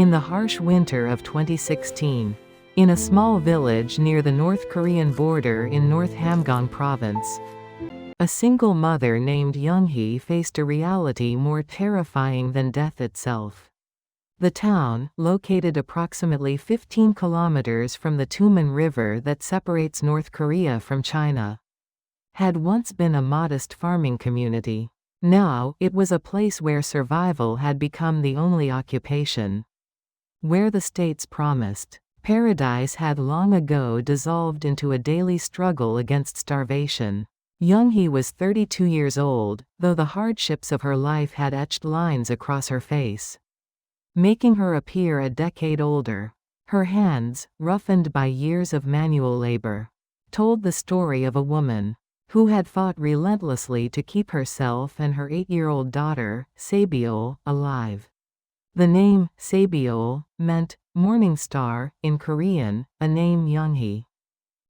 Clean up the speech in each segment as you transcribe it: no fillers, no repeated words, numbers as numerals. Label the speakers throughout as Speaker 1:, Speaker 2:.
Speaker 1: In the harsh winter of 2016, in a small village near the North Korean border in North Hamgyong Province, a single mother named Younghee faced a reality more terrifying than death itself. The town, located approximately 15 kilometers from the Tumen River that separates North Korea from China, had once been a modest farming community. Now, it was a place where survival had become the only occupation. Where the state's promised paradise had long ago dissolved into a daily struggle against starvation. Younghee was 32 years old, though the hardships of her life had etched lines across her face, making her appear a decade older. Her hands, roughened by years of manual labor, told the story of a woman who had fought relentlessly to keep herself and her 8-year-old daughter, Sabiol, alive. The name, Sabiol, meant morning star in Korean, a name Younghee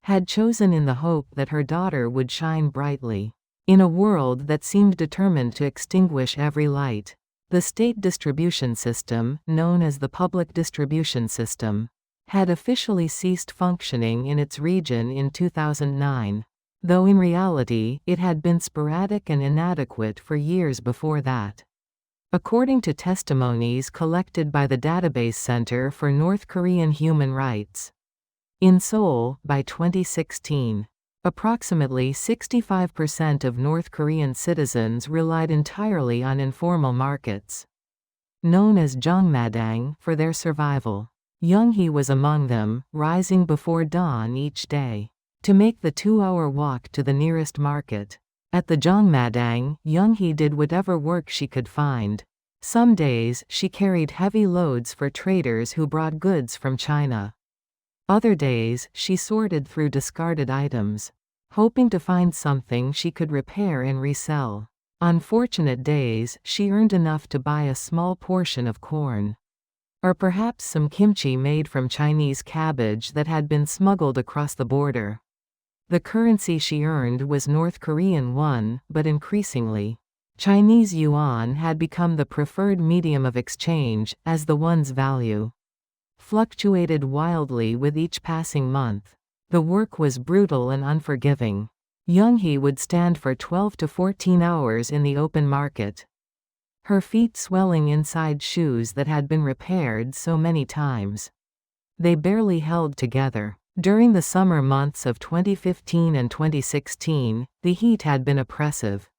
Speaker 1: had chosen in the hope that her daughter would shine brightly in a world that seemed determined to extinguish every light. The state distribution system, known as the public distribution system, had officially ceased functioning in its region in 2009, though in reality, it had been sporadic and inadequate for years before that. According to testimonies collected by the Database Center for North Korean Human Rights in Seoul, by 2016, approximately 65% of North Korean citizens relied entirely on informal markets, known as jongmadang, for their survival. Younghee was among them, rising before dawn each day to make the 2-hour walk to the nearest market. At the jongmadang, Younghee did whatever work she could find. Some days, she carried heavy loads for traders who brought goods from China. Other days, she sorted through discarded items, hoping to find something she could repair and resell. On fortunate days, she earned enough to buy a small portion of corn, or perhaps some kimchi made from Chinese cabbage that had been smuggled across the border. The currency she earned was North Korean won, but increasingly, Chinese yuan had become the preferred medium of exchange, as the won's value fluctuated wildly with each passing month. The work was brutal and unforgiving. Younghee would stand for 12 to 14 hours in the open market, her feet swelling inside shoes that had been repaired so many times they barely held together. During the summer months of 2015 and 2016, the heat had been oppressive,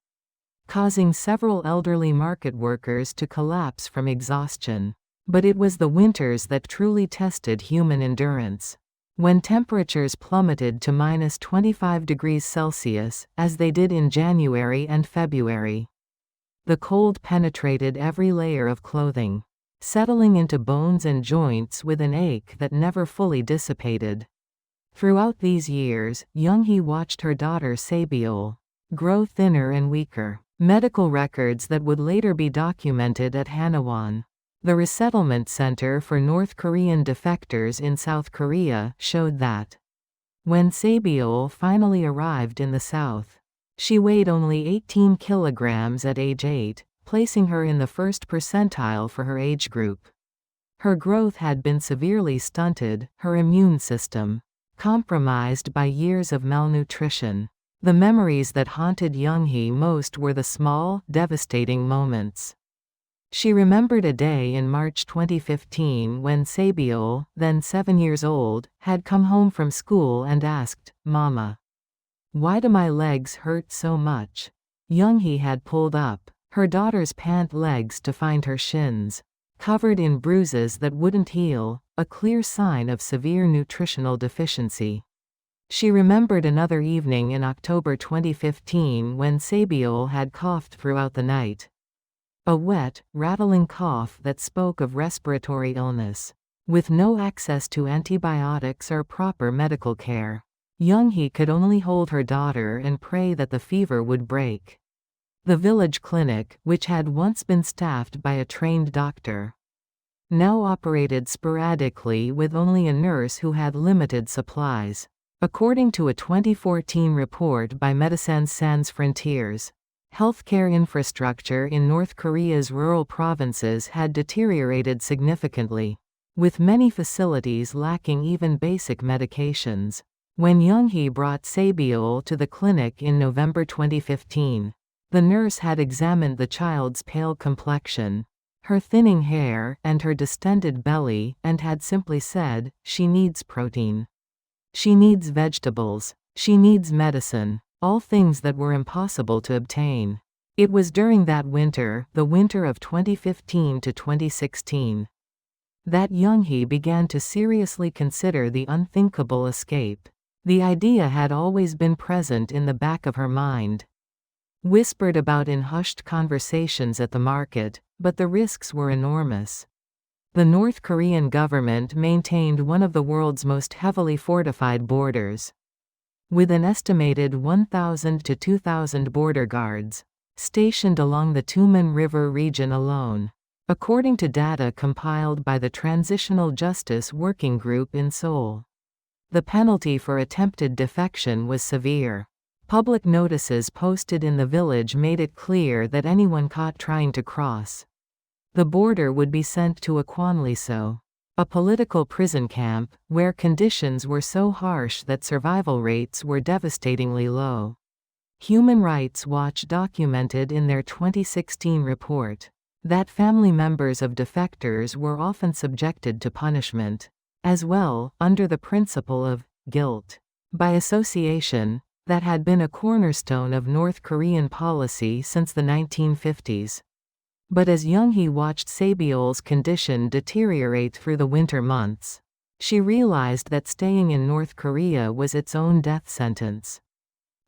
Speaker 1: causing several elderly market workers to collapse from exhaustion. But it was the winters that truly tested human endurance. When temperatures plummeted to -25 degrees Celsius, as they did in January and February, the cold penetrated every layer of clothing, settling into bones and joints with an ache that never fully dissipated. Throughout these years, Younghee watched her daughter Sabiol grow thinner and weaker. Medical records that would later be documented at Hanawan, the resettlement center for North Korean defectors in South Korea, showed that when Sabiol finally arrived in the south, she weighed only 18 kilograms at age 8, placing her in the first percentile for her age group. Her growth had been severely stunted, her immune system compromised by years of malnutrition. The memories that haunted Younghee most were the small, devastating moments. She remembered a day in March 2015 when Sabiol, then 7 years old, had come home from school and asked, "Mama, why do my legs hurt so much?" Younghee had pulled up her daughter's pant legs to find her shins covered in bruises that wouldn't heal, a clear sign of severe nutritional deficiency. She remembered another evening in October 2015 when Sabiol had coughed throughout the night. A wet, rattling cough that spoke of respiratory illness. With no access to antibiotics or proper medical care, Younghee could only hold her daughter and pray that the fever would break. The village clinic, which had once been staffed by a trained doctor, now operated sporadically with only a nurse who had limited supplies. According to a 2014 report by Médecins Sans Frontières, Healthcare infrastructure in North Korea's rural provinces had deteriorated significantly, with many facilities lacking even basic medications. When Younghee brought Sabiol to the clinic in November 2015, the nurse had examined the child's pale complexion, her thinning hair, and her distended belly, and had simply said, "She needs protein. She needs vegetables. She needs medicine," all things that were impossible to obtain. It was during that winter, the winter of 2015 to 2016, that Younghee began to seriously consider the unthinkable escape. The idea had always been present in the back of her mind, whispered about in hushed conversations at the market, but the risks were enormous. The North Korean government maintained one of the world's most heavily fortified borders, with an estimated 1,000 to 2,000 border guards stationed along the Tumen River region alone, according to data compiled by the Transitional Justice Working Group in Seoul. The penalty for attempted defection was severe. Public notices posted in the village made it clear that anyone caught trying to cross the border would be sent to a Kwanliso, a political prison camp, where conditions were so harsh that survival rates were devastatingly low. Human Rights Watch documented in their 2016 report that family members of defectors were often subjected to punishment, as well, under the principle of guilt by association, that had been a cornerstone of North Korean policy since the 1950s. But as Younghee watched Sabiol's condition deteriorate through the winter months, she realized that staying in North Korea was its own death sentence.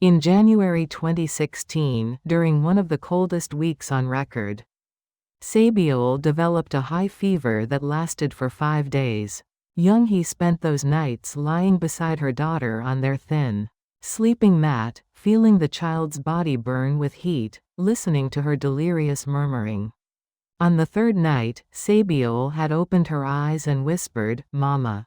Speaker 1: In January 2016, during one of the coldest weeks on record, Sabiol developed a high fever that lasted for 5 days. Younghee spent those nights lying beside her daughter on their thin sleeping mat, feeling the child's body burn with heat, listening to her delirious murmuring. On the third night, Sabiol had opened her eyes and whispered, "Mama,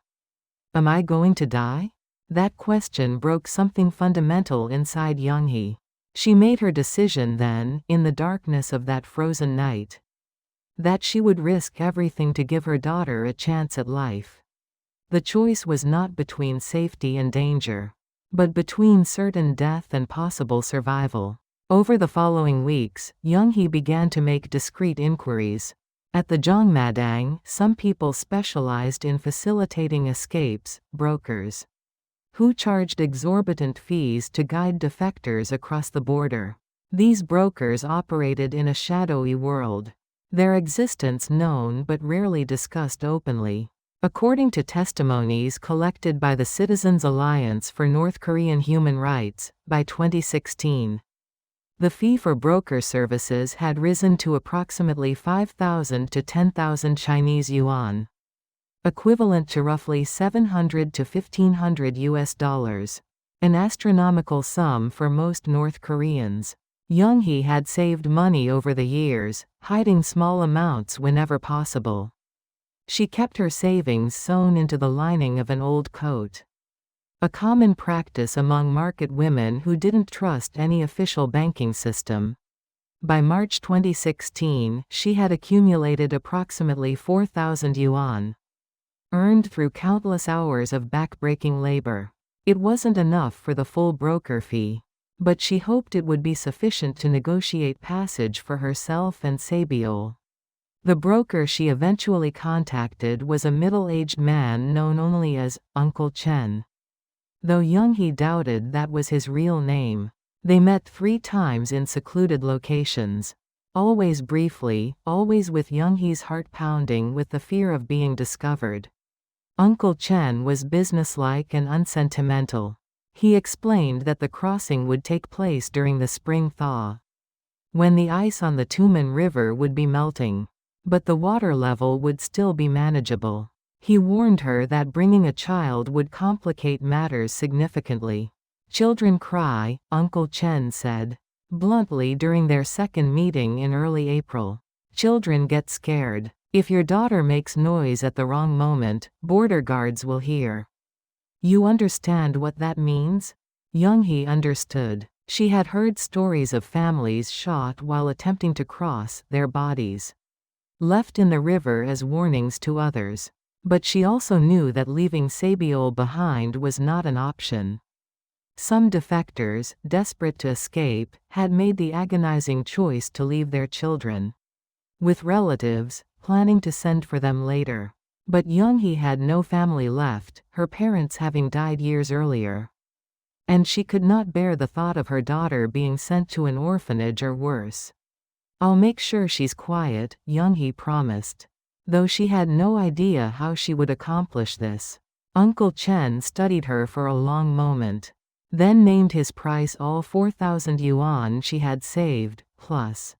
Speaker 1: am I going to die?" That question broke something fundamental inside Younghee. She made her decision then, in the darkness of that frozen night, that she would risk everything to give her daughter a chance at life. The choice was not between safety and danger, but between certain death and possible survival. Over the following weeks, Younghee began to make discreet inquiries. At the Jongmadang, some people specialized in facilitating escapes, brokers, who charged exorbitant fees to guide defectors across the border. These brokers operated in a shadowy world, their existence known but rarely discussed openly. According to testimonies collected by the Citizens Alliance for North Korean Human Rights, by 2016, the fee for broker services had risen to approximately 5,000 to 10,000 Chinese yuan, equivalent to roughly $700 to $1,500, an astronomical sum for most North Koreans. Younghee had saved money over the years, hiding small amounts whenever possible. She kept her savings sewn into the lining of an old coat, a common practice among market women who didn't trust any official banking system. By March 2016, she had accumulated approximately 4,000 yuan, earned through countless hours of back-breaking labor. It wasn't enough for the full broker fee, but she hoped it would be sufficient to negotiate passage for herself and Sabiol. The broker she eventually contacted was a middle-aged man known only as Uncle Chen, though Younghee doubted that was his real name. They met 3 times in secluded locations, always briefly, always with Younghee's heart pounding with the fear of being discovered. Uncle Chen was businesslike and unsentimental. He explained that the crossing would take place during the spring thaw, when the ice on the Tumen River would be melting, but the water level would still be manageable. He warned her that bringing a child would complicate matters significantly. "Children cry," Uncle Chen said bluntly during their second meeting in early April. "Children get scared. If your daughter makes noise at the wrong moment, border guards will hear. You understand what that means?" Younghee understood. She had heard stories of families shot while attempting to cross, their bodies left in the river as warnings to others. But she also knew that leaving Sabiol behind was not an option. Some defectors, desperate to escape, had made the agonizing choice to leave their children with relatives, planning to send for them later. But Younghee had no family left, her parents having died years earlier. And she could not bear the thought of her daughter being sent to an orphanage or worse. "I'll make sure she's quiet," Younghee promised. Though she had no idea how she would accomplish this. Uncle Chen studied her for a long moment. Then named his price, all 4,000 yuan she had saved, plus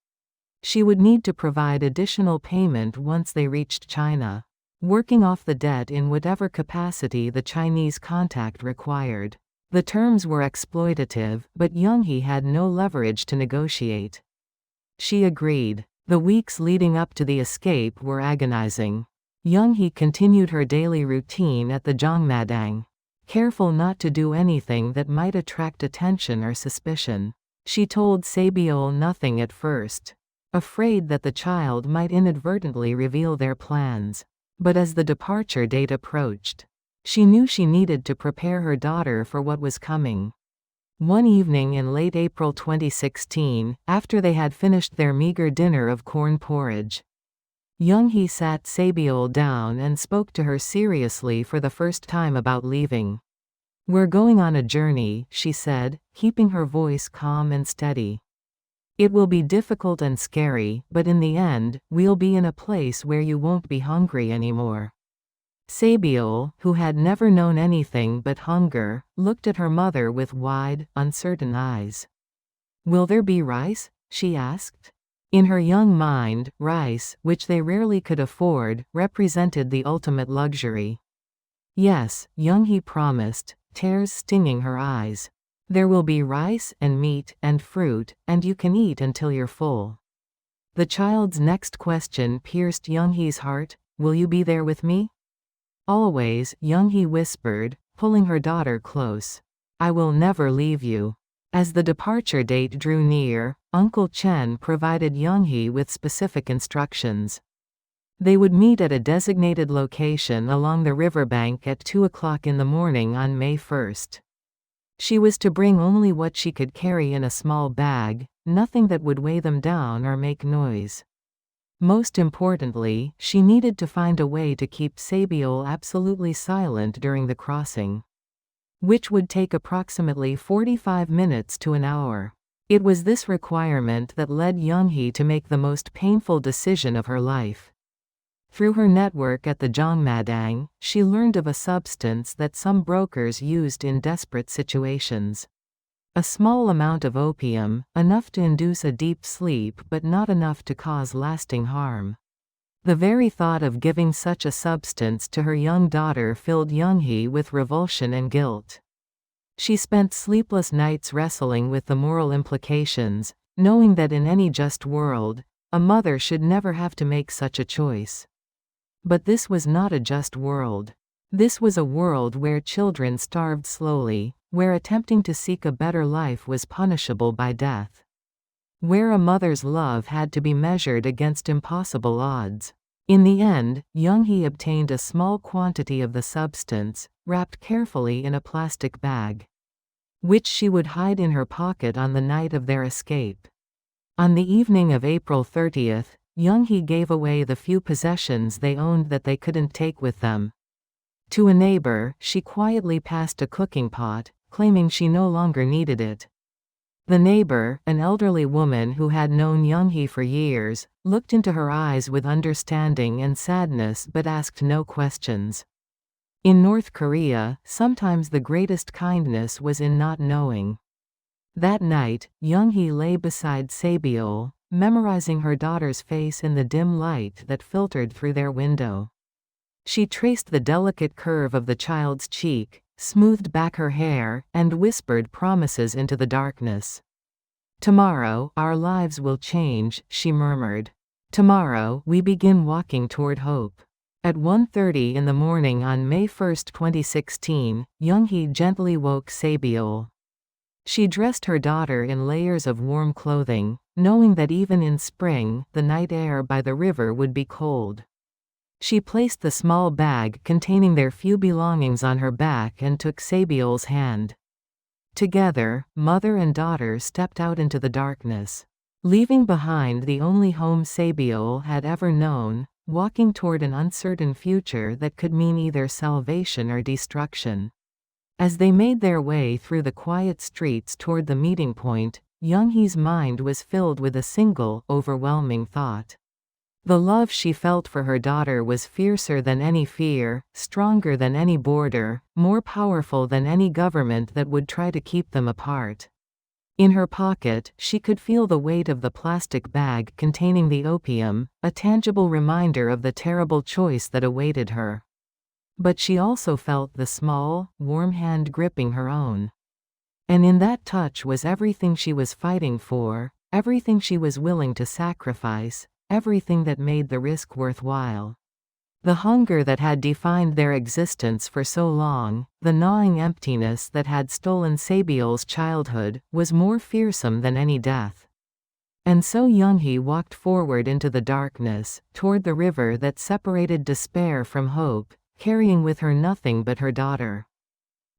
Speaker 1: she would need to provide additional payment once they reached China, working off the debt in whatever capacity the Chinese contact required. The terms were exploitative, but Younghee had no leverage to negotiate. She agreed. The weeks leading up to the escape were agonizing. Younghee continued her daily routine at the Zhongmadang, careful not to do anything that might attract attention or suspicion. She told Sabiol nothing at first, afraid that the child might inadvertently reveal their plans. But as the departure date approached, she knew she needed to prepare her daughter for what was coming. One evening in late April 2016, after they had finished their meager dinner of corn porridge, Younghee sat Sabiol down and spoke to her seriously for the first time about leaving. "We're going on a journey," she said, keeping her voice calm and steady. "It will be difficult and scary, but in the end, we'll be in a place where you won't be hungry anymore." Sabiol, who had never known anything but hunger, looked at her mother with wide, uncertain eyes. "Will there be rice?" she asked. In her young mind, rice, which they rarely could afford, represented the ultimate luxury. "Yes," Younghee promised, tears stinging her eyes. "There will be rice and meat and fruit, and you can eat until you're full." The child's next question pierced Younghee's heart. "Will you be there with me?" "Always," Younghee whispered, pulling her daughter close. "I will never leave you." As the departure date drew near, Uncle Chen provided Younghee with specific instructions. They would meet at a designated location along the riverbank at 2 o'clock in the morning on May 1st. She was to bring only what she could carry in a small bag, nothing that would weigh them down or make noise. Most importantly, she needed to find a way to keep Sabiol absolutely silent during the crossing, which would take approximately 45 minutes to an hour. It was this requirement that led Younghee to make the most painful decision of her life. Through her network at the Zhongmadang, she learned of a substance that some brokers used in desperate situations. A small amount of opium, enough to induce a deep sleep but not enough to cause lasting harm. The very thought of giving such a substance to her young daughter filled Younghee with revulsion and guilt. She spent sleepless nights wrestling with the moral implications, knowing that in any just world, a mother should never have to make such a choice. But this was not a just world. This was a world where children starved slowly, where attempting to seek a better life was punishable by death, where a mother's love had to be measured against impossible odds. In the end, Younghee obtained a small quantity of the substance, wrapped carefully in a plastic bag, which she would hide in her pocket on the night of their escape. On the evening of April 30th, Younghee gave away the few possessions they owned that they couldn't take with them. To a neighbor, she quietly passed a cooking pot, claiming she no longer needed it. The neighbor, an elderly woman who had known Younghee for years, looked into her eyes with understanding and sadness but asked no questions. In North Korea, sometimes the greatest kindness was in not knowing. That night, Younghee lay beside Sabiol, memorizing her daughter's face in the dim light that filtered through their window. She traced the delicate curve of the child's cheek, smoothed back her hair, and whispered promises into the darkness. "Tomorrow, our lives will change," she murmured. "Tomorrow, we begin walking toward hope." At 1:30 in the morning on May 1, 2016, Younghee gently woke Sabiol. She dressed her daughter in layers of warm clothing, knowing that even in spring, the night air by the river would be cold. She placed the small bag containing their few belongings on her back and took Sabiol's hand. Together, mother and daughter stepped out into the darkness, leaving behind the only home Sabiol had ever known, walking toward an uncertain future that could mean either salvation or destruction. As they made their way through the quiet streets toward the meeting point, Younghee's mind was filled with a single, overwhelming thought. The love she felt for her daughter was fiercer than any fear, stronger than any border, more powerful than any government that would try to keep them apart. In her pocket, she could feel the weight of the plastic bag containing the opium, a tangible reminder of the terrible choice that awaited her. But she also felt the small, warm hand gripping her own. And in that touch was everything she was fighting for, everything she was willing to sacrifice, everything that made the risk worthwhile. The hunger that had defined their existence for so long, the gnawing emptiness that had stolen Sabiol's childhood, was more fearsome than any death. And so Younghee walked forward into the darkness, toward the river that separated despair from hope, carrying with her nothing but her daughter.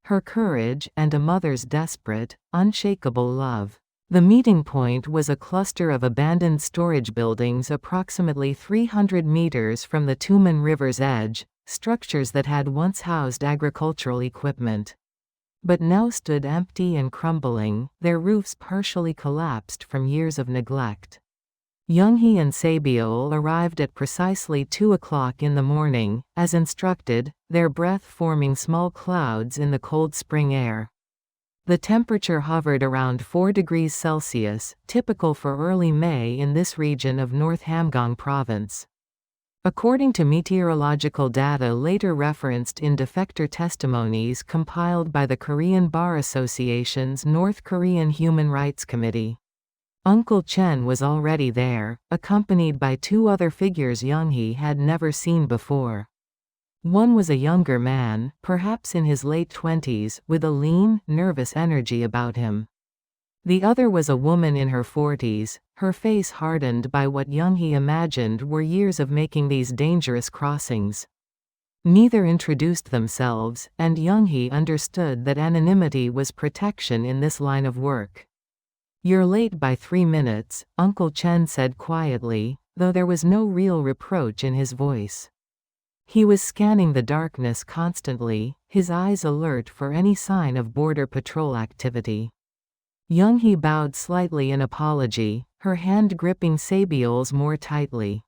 Speaker 1: Her courage, and a mother's desperate, unshakable love. The meeting point was a cluster of abandoned storage buildings approximately 300 meters from the Tumen River's edge, structures that had once housed agricultural equipment. But now stood empty and crumbling, their roofs partially collapsed from years of neglect. Younghee and Sabiol arrived at precisely 2 o'clock in the morning, as instructed, their breath forming small clouds in the cold spring air. The temperature hovered around 4 degrees Celsius, typical for early May in this region of North Hamgyong Province. According to meteorological data later referenced in defector testimonies compiled by the Korean Bar Association's North Korean Human Rights Committee, Uncle Chen was already there, accompanied by 2 other figures Younghee had never seen before. One was a younger man, perhaps in his late 20s, with a lean, nervous energy about him. The other was a woman in her 40s, her face hardened by what Younghee imagined were years of making these dangerous crossings. Neither introduced themselves, and Younghee understood that anonymity was protection in this line of work. "You're late by 3 minutes," Uncle Chen said quietly, though there was no real reproach in his voice. He was scanning the darkness constantly, his eyes alert for any sign of border patrol activity. Younghee bowed slightly in apology, her hand gripping Sabiol's more tightly.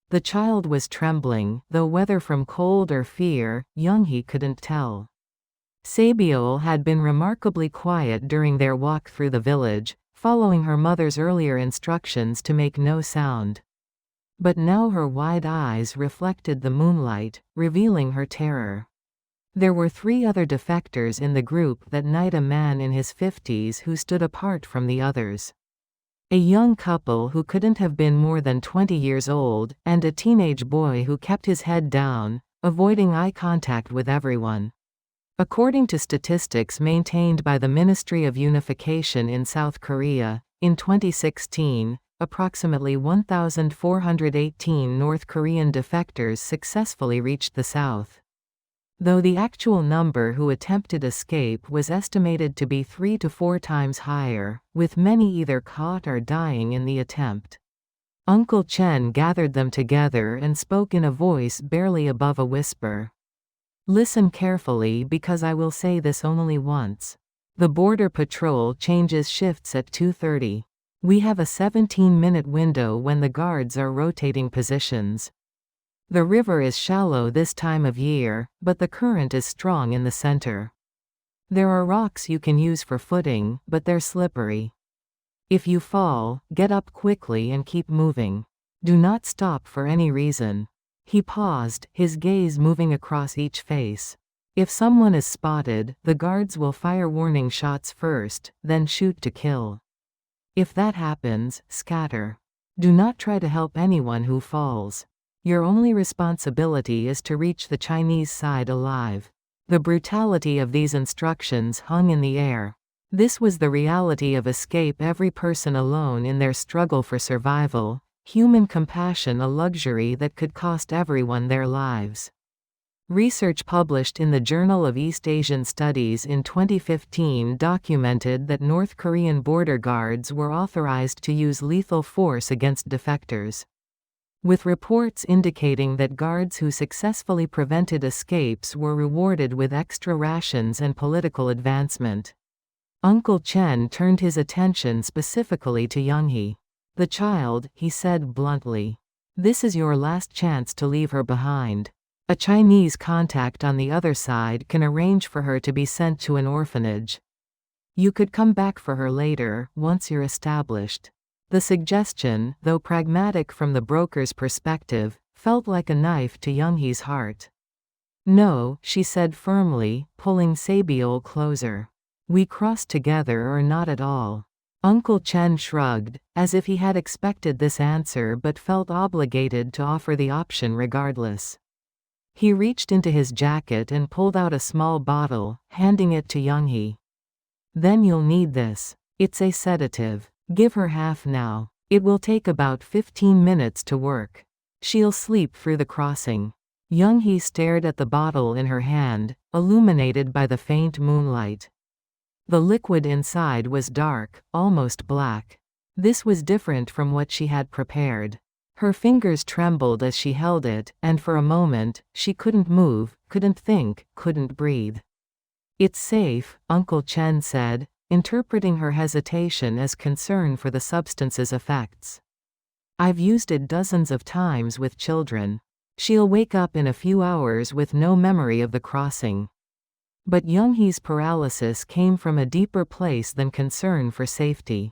Speaker 1: The child was trembling, though whether from cold or fear, Younghee couldn't tell. Sabiol had been remarkably quiet during their walk through the village, following her mother's earlier instructions to make no sound. But now her wide eyes reflected the moonlight, revealing her terror. There were 3 other defectors in the group that night, a man in his 50s who stood apart from the others. A young couple who couldn't have been more than 20 years old, and a teenage boy who kept his head down, avoiding eye contact with everyone. According to statistics maintained by the Ministry of Unification in South Korea, in 2016, approximately 1,418 North Korean defectors successfully reached the south. Though the actual number who attempted escape was estimated to be 3 to 4 times higher, with many either caught or dying in the attempt. Uncle Chen gathered them together and spoke in a voice barely above a whisper. "Listen carefully because I will say this only once. The border patrol changes shifts at 2:30. We have a 17-minute window when the guards are rotating positions. The river is shallow this time of year, but the current is strong in the center. There are rocks you can use for footing, but they're slippery. If you fall, get up quickly and keep moving. Do not stop for any reason." He paused, his gaze moving across each face. "If someone is spotted, the guards will fire warning shots first, then shoot to kill. If that happens, scatter. Do not try to help anyone who falls. Your only responsibility is to reach the Chinese side alive." The brutality of these instructions hung in the air. This was the reality of escape, every person alone in their struggle for survival, human compassion a luxury that could cost everyone their lives. Research published in the Journal of East Asian Studies in 2015 documented that North Korean border guards were authorized to use lethal force against defectors, with reports indicating that guards who successfully prevented escapes were rewarded with extra rations and political advancement. Uncle Chen turned his attention specifically to Younghee. "The child," he said bluntly. "This is your last chance to leave her behind. A Chinese contact on the other side can arrange for her to be sent to an orphanage. You could come back for her later, once you're established." The suggestion, though pragmatic from the broker's perspective, felt like a knife to Younghee's heart. "No," she said firmly, pulling Sabiol closer. "We cross together or not at all." Uncle Chen shrugged, as if he had expected this answer but felt obligated to offer the option regardless. He reached into his jacket and pulled out a small bottle, handing it to Younghee. "Then you'll need this. It's a sedative. Give her half now. It will take about 15 minutes to work. She'll sleep through the crossing." Younghee stared at the bottle in her hand, illuminated by the faint moonlight. The liquid inside was dark, almost black. This was different from what she had prepared. Her fingers trembled as she held it, and for a moment, she couldn't move, couldn't think, couldn't breathe. "It's safe," Uncle Chen said, interpreting her hesitation as concern for the substance's effects. "I've used it dozens of times with children. She'll wake up in a few hours with no memory of the crossing." But Younghee's paralysis came from a deeper place than concern for safety.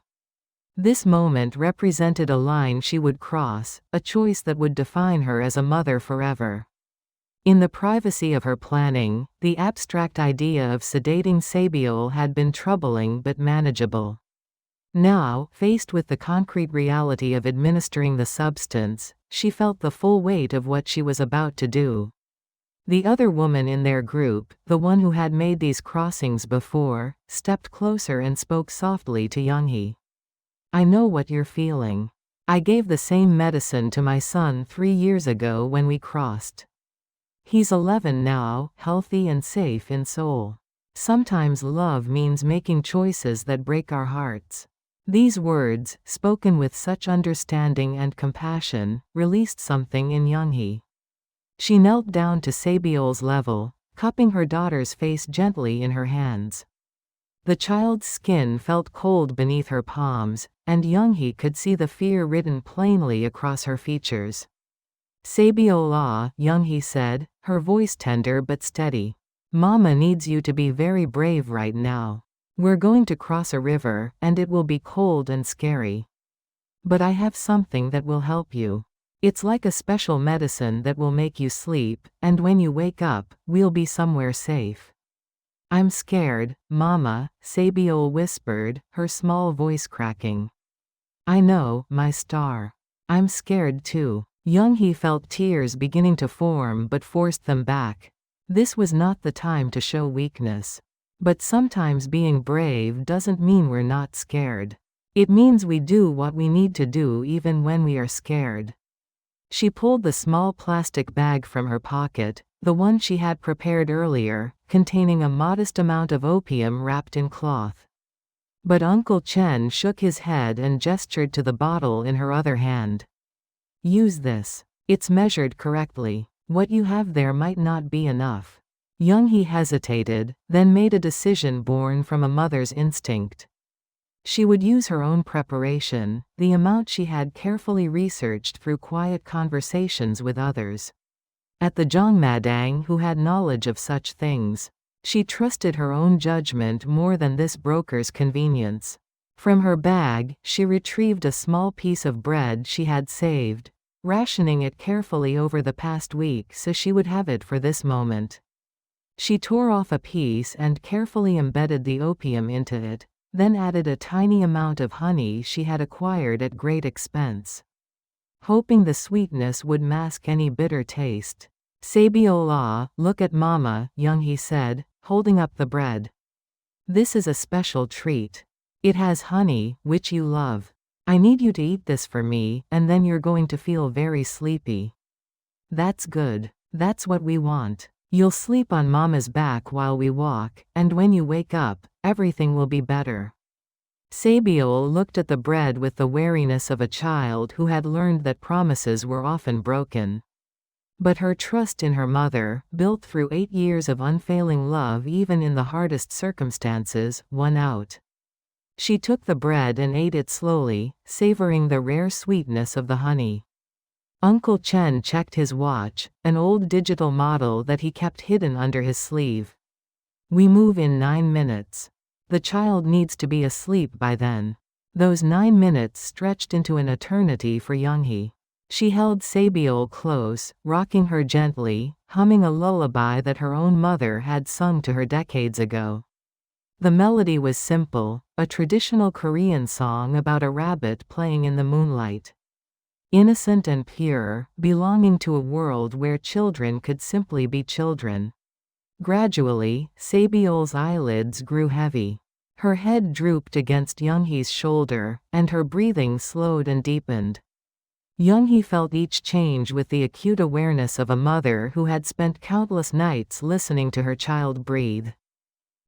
Speaker 1: This moment represented a line she would cross, a choice that would define her as a mother forever. In the privacy of her planning, the abstract idea of sedating Sabiol had been troubling but manageable. Now, faced with the concrete reality of administering the substance, she felt the full weight of what she was about to do. The other woman in their group, the one who had made these crossings before, stepped closer and spoke softly to Younghee. "I know what you're feeling. I gave the same medicine to my son 3 years ago when we crossed. He's 11 now, healthy and safe in soul. Sometimes love means making choices that break our hearts." These words, spoken with such understanding and compassion, released something in Younghee. She knelt down to Sabiol's level, cupping her daughter's face gently in her hands. The child's skin felt cold beneath her palms, and Younghee could see the fear written plainly across her features. "Sabiol, Younghee said, her voice tender but steady. "Mama needs you to be very brave right now. We're going to cross a river, and it will be cold and scary. But I have something that will help you. It's like a special medicine that will make you sleep, and when you wake up, we'll be somewhere safe." "I'm scared, Mama," Sabiol whispered, her small voice cracking. "I know, my star. I'm scared too." Younghee felt tears beginning to form but forced them back. This was not the time to show weakness. But sometimes being brave doesn't mean we're not scared. It means we do what we need to do even when we are scared. She pulled the small plastic bag from her pocket, the one she had prepared earlier, containing a modest amount of opium wrapped in cloth. But Uncle Chen shook his head and gestured to the bottle in her other hand. "Use this. It's measured correctly. What you have there might not be enough." Younghee hesitated, then made a decision born from a mother's instinct. She would use her own preparation, the amount she had carefully researched through quiet conversations with others. At the Zhongmadang, who had knowledge of such things, she trusted her own judgment more than this broker's convenience. From her bag, she retrieved a small piece of bread she had saved, rationing it carefully over the past week so she would have it for this moment. She tore off a piece and carefully embedded the opium into it, then added a tiny amount of honey she had acquired at great expense, hoping the sweetness would mask any bitter taste. "Sabiol, look at Mama," Younghee said, holding up the bread. This is a special treat. It has honey, which you love. I need you to eat this for me, and then you're going to feel very sleepy. That's good. That's what we want. You'll sleep on Mama's back while we walk, and when you wake up, everything will be better. Sabiol looked at the bread with the wariness of a child who had learned that promises were often broken. But her trust in her mother, built through 8 years of unfailing love even in the hardest circumstances, won out. She took the bread and ate it slowly, savoring the rare sweetness of the honey. Uncle Chen checked his watch, an old digital model that he kept hidden under his sleeve. We move in 9 minutes. The child needs to be asleep by then. Those 9 minutes stretched into an eternity for Younghee. She held Sabiol close, rocking her gently, humming a lullaby that her own mother had sung to her decades ago. The melody was simple, a traditional Korean song about a rabbit playing in the moonlight. Innocent and pure, belonging to a world where children could simply be children. Gradually, Sabiol's eyelids grew heavy. Her head drooped against Younghee's shoulder, and her breathing slowed and deepened. Younghee felt each change with the acute awareness of a mother who had spent countless nights listening to her child breathe.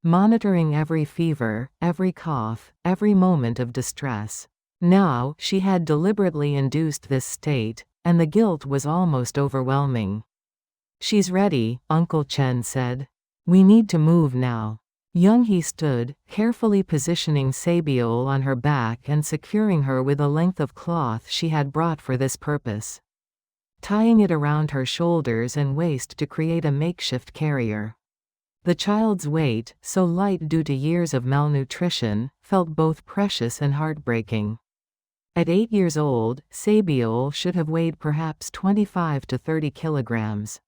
Speaker 1: Monitoring every fever, every cough, every moment of distress. Now, she had deliberately induced this state, and the guilt was almost overwhelming. She's ready, Uncle Chen said. We need to move now. Younghee stood, carefully positioning Sabiol on her back and securing her with a length of cloth she had brought for this purpose. Tying it around her shoulders and waist to create a makeshift carrier. The child's weight, so light due to years of malnutrition, felt both precious and heartbreaking. At 8 years old, Sabiol should have weighed perhaps 25 to 30 kilograms.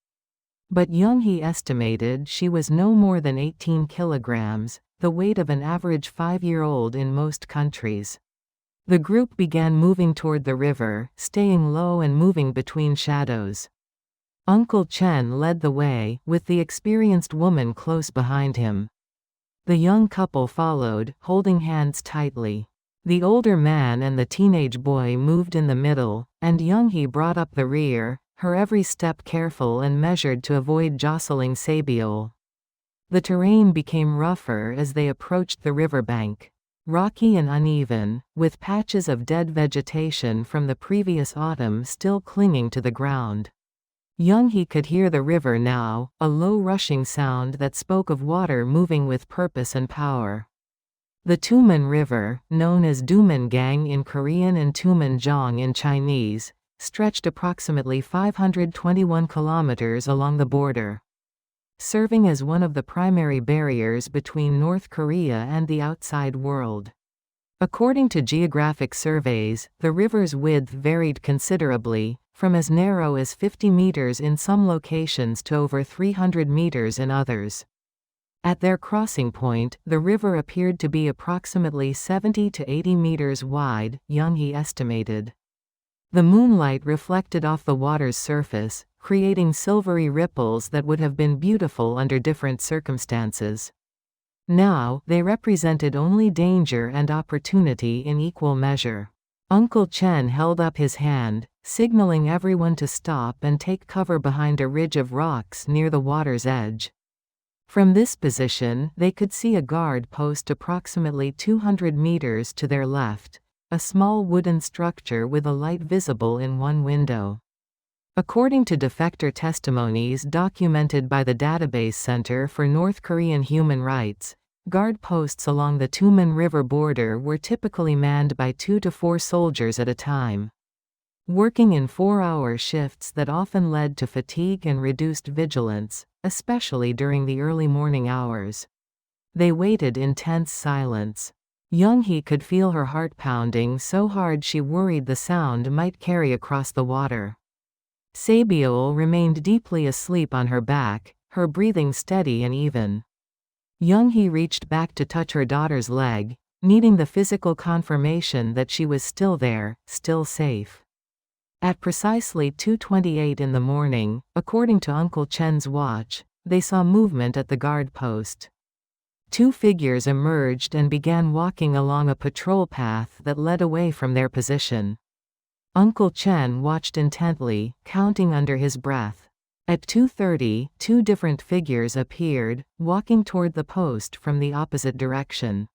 Speaker 1: But Younghee estimated she was no more than 18 kilograms, the weight of an average 5-year-old in most countries. The group began moving toward the river, staying low and moving between shadows. Uncle Chen led the way, with the experienced woman close behind him. The young couple followed, holding hands tightly. The older man and the teenage boy moved in the middle, and Younghee brought up the rear, her every step careful and measured to avoid jostling Sabiol. The terrain became rougher as they approached the riverbank. Rocky and uneven, with patches of dead vegetation from the previous autumn still clinging to the ground. Younghee could hear the river now, a low rushing sound that spoke of water moving with purpose and power. The Tumen River, known as Tumengang in Korean and Tumenjong in Chinese, stretched approximately 521 kilometers along the border, serving as one of the primary barriers between North Korea and the outside world. According to geographic surveys, the river's width varied considerably, from as narrow as 50 meters in some locations to over 300 meters in others. At their crossing point, the river appeared to be approximately 70 to 80 meters wide, Younghee estimated. The moonlight reflected off the water's surface, creating silvery ripples that would have been beautiful under different circumstances. Now, they represented only danger and opportunity in equal measure. Uncle Chen held up his hand, signaling everyone to stop and take cover behind a ridge of rocks near the water's edge. From this position, they could see a guard post approximately 200 meters to their left, a small wooden structure with a light visible in one window. According to defector testimonies documented by the Database Center for North Korean Human Rights, guard posts along the Tumen River border were typically manned by 2 to 4 soldiers at a time. Working in 4-hour shifts that often led to fatigue and reduced vigilance, especially during the early morning hours. They waited in tense silence. Younghee could feel her heart pounding so hard she worried the sound might carry across the water. Sabiol remained deeply asleep on her back, her breathing steady and even. Younghee reached back to touch her daughter's leg, needing the physical confirmation that she was still there, still safe. At precisely 2:28 in the morning, according to Uncle Chen's watch, they saw movement at the guard post. Two figures emerged and began walking along a patrol path that led away from their position. Uncle Chen watched intently, counting under his breath. At 2:30, two different figures appeared, walking toward the post from the opposite direction.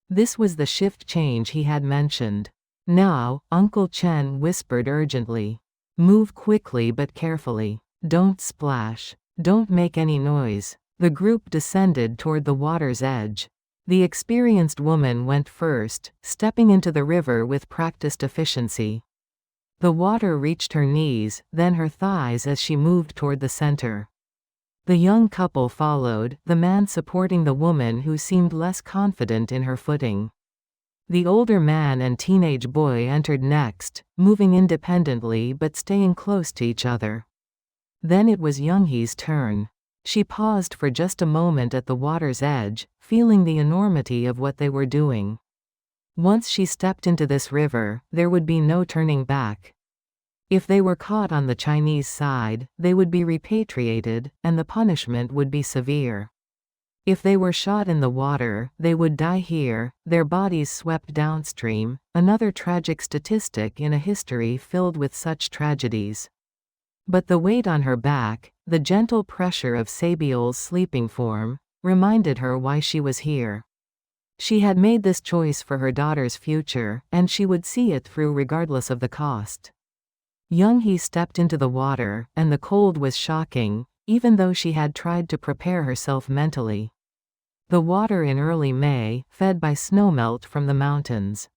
Speaker 1: This was the shift change he had mentioned. Now, Uncle Chen whispered urgently. Move quickly but carefully. Don't splash. Don't make any noise. The group descended toward the water's edge. The experienced woman went first, stepping into the river with practiced efficiency. The water reached her knees, then her thighs as she moved toward the center. The young couple followed, the man supporting the woman who seemed less confident in her footing. The older man and teenage boy entered next, moving independently but staying close to each other. Then it was Younghee's turn. She paused for just a moment at the water's edge, feeling the enormity of what they were doing. Once she stepped into this river, there would be no turning back. If they were caught on the Chinese side, they would be repatriated, and the punishment would be severe. If they were shot in the water, they would die here, their bodies swept downstream, another tragic statistic in a history filled with such tragedies. But the weight on her back, the gentle pressure of Sabiol's sleeping form, reminded her why she was here. She had made this choice for her daughter's future, and she would see it through regardless of the cost. Younghee stepped into the water, and the cold was shocking, even though she had tried to prepare herself mentally. The water in early May, fed by snowmelt from the mountains,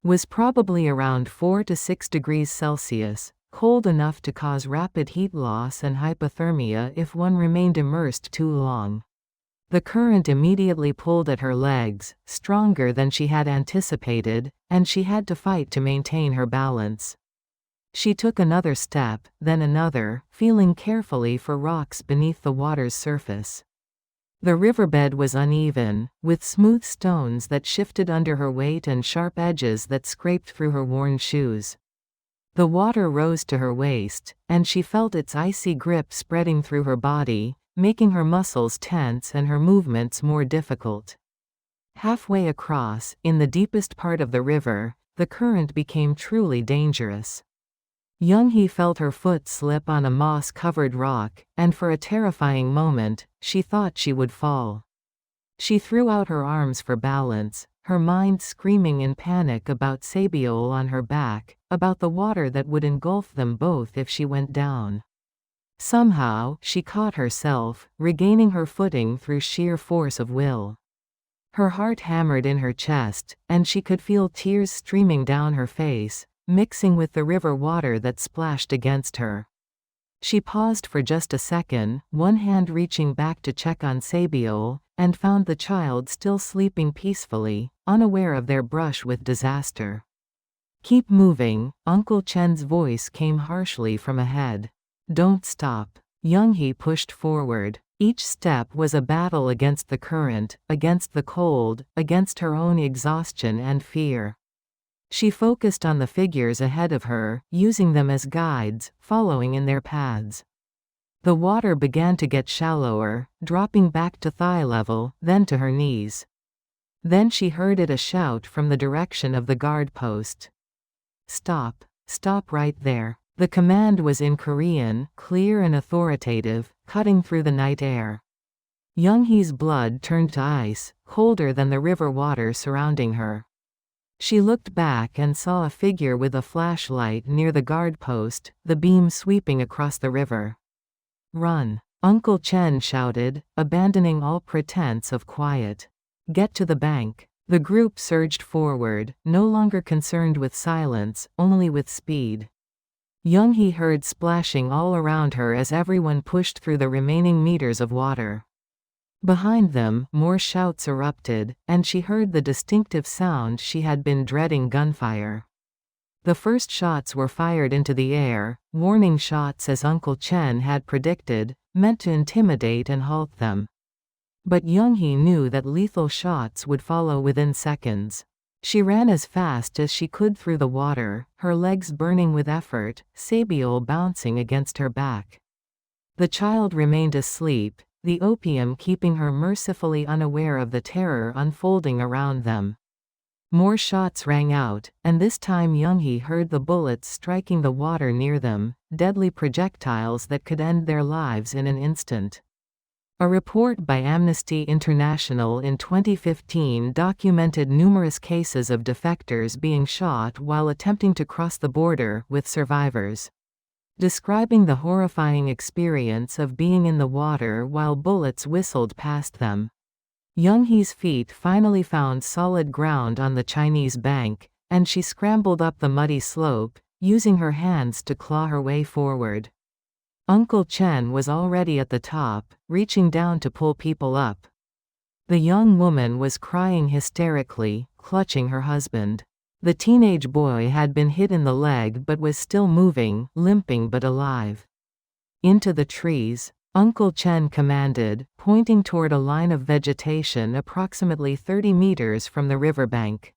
Speaker 1: was probably around 4 to 6 degrees Celsius, cold enough to cause rapid heat loss and hypothermia if one remained immersed too long. The current immediately pulled at her legs, stronger than she had anticipated, and she had to fight to maintain her balance. She took another step, then another, feeling carefully for rocks beneath the water's surface. The riverbed was uneven, with smooth stones that shifted under her weight and sharp edges that scraped through her worn shoes. The water rose to her waist, and she felt its icy grip spreading through her body, making her muscles tense and her movements more difficult. Halfway across, in the deepest part of the river, the current became truly dangerous. Younghee felt her foot slip on a moss-covered rock, and for a terrifying moment, she thought she would fall. She threw out her arms for balance, her mind screaming in panic about Sabiol on her back, about the water that would engulf them both if she went down. Somehow, she caught herself, regaining her footing through sheer force of will. Her heart hammered in her chest, and she could feel tears streaming down her face, mixing with the river water that splashed against her. She paused for just a second, one hand reaching back to check on Sabiol, and found the child still sleeping peacefully, unaware of their brush with disaster. Keep moving, Uncle Chen's voice came harshly from ahead. Don't stop. Younghee pushed forward. Each step was a battle against the current, against the cold, against her own exhaustion and fear. She focused on the figures ahead of her, using them as guides, following in their paths. The water began to get shallower, dropping back to thigh level, then to her knees. Then she heard a shout from the direction of the guard post. Stop. Stop right there. The command was in Korean, clear and authoritative, cutting through the night air. Younghee's blood turned to ice, colder than the river water surrounding her. She looked back and saw a figure with a flashlight near the guard post, the beam sweeping across the river. Run! Uncle Chen shouted, abandoning all pretense of quiet. Get to the bank. The group surged forward, no longer concerned with silence, only with speed. Younghee heard splashing all around her as everyone pushed through the remaining meters of water. Behind them, more shouts erupted, and she heard the distinctive sound she had been dreading: gunfire. The first shots were fired into the air, warning shots as Uncle Chen had predicted, meant to intimidate and halt them. But Younghee knew that lethal shots would follow within seconds. She ran as fast as she could through the water, her legs burning with effort, Sabiol bouncing against her back. The child remained asleep, the opium keeping her mercifully unaware of the terror unfolding around them. More shots rang out, and this time Younghee heard the bullets striking the water near them, deadly projectiles that could end their lives in an instant. A report by Amnesty International in 2015 documented numerous cases of defectors being shot while attempting to cross the border, with survivors describing the horrifying experience of being in the water while bullets whistled past them. Younghee's feet finally found solid ground on the Chinese bank, and she scrambled up the muddy slope, using her hands to claw her way forward. Uncle Chen was already at the top, reaching down to pull people up. The young woman was crying hysterically, clutching her husband. The teenage boy had been hit in the leg but was still moving, limping but alive. "Into the trees," Uncle Chen commanded, pointing toward a line of vegetation approximately 30 meters from the riverbank.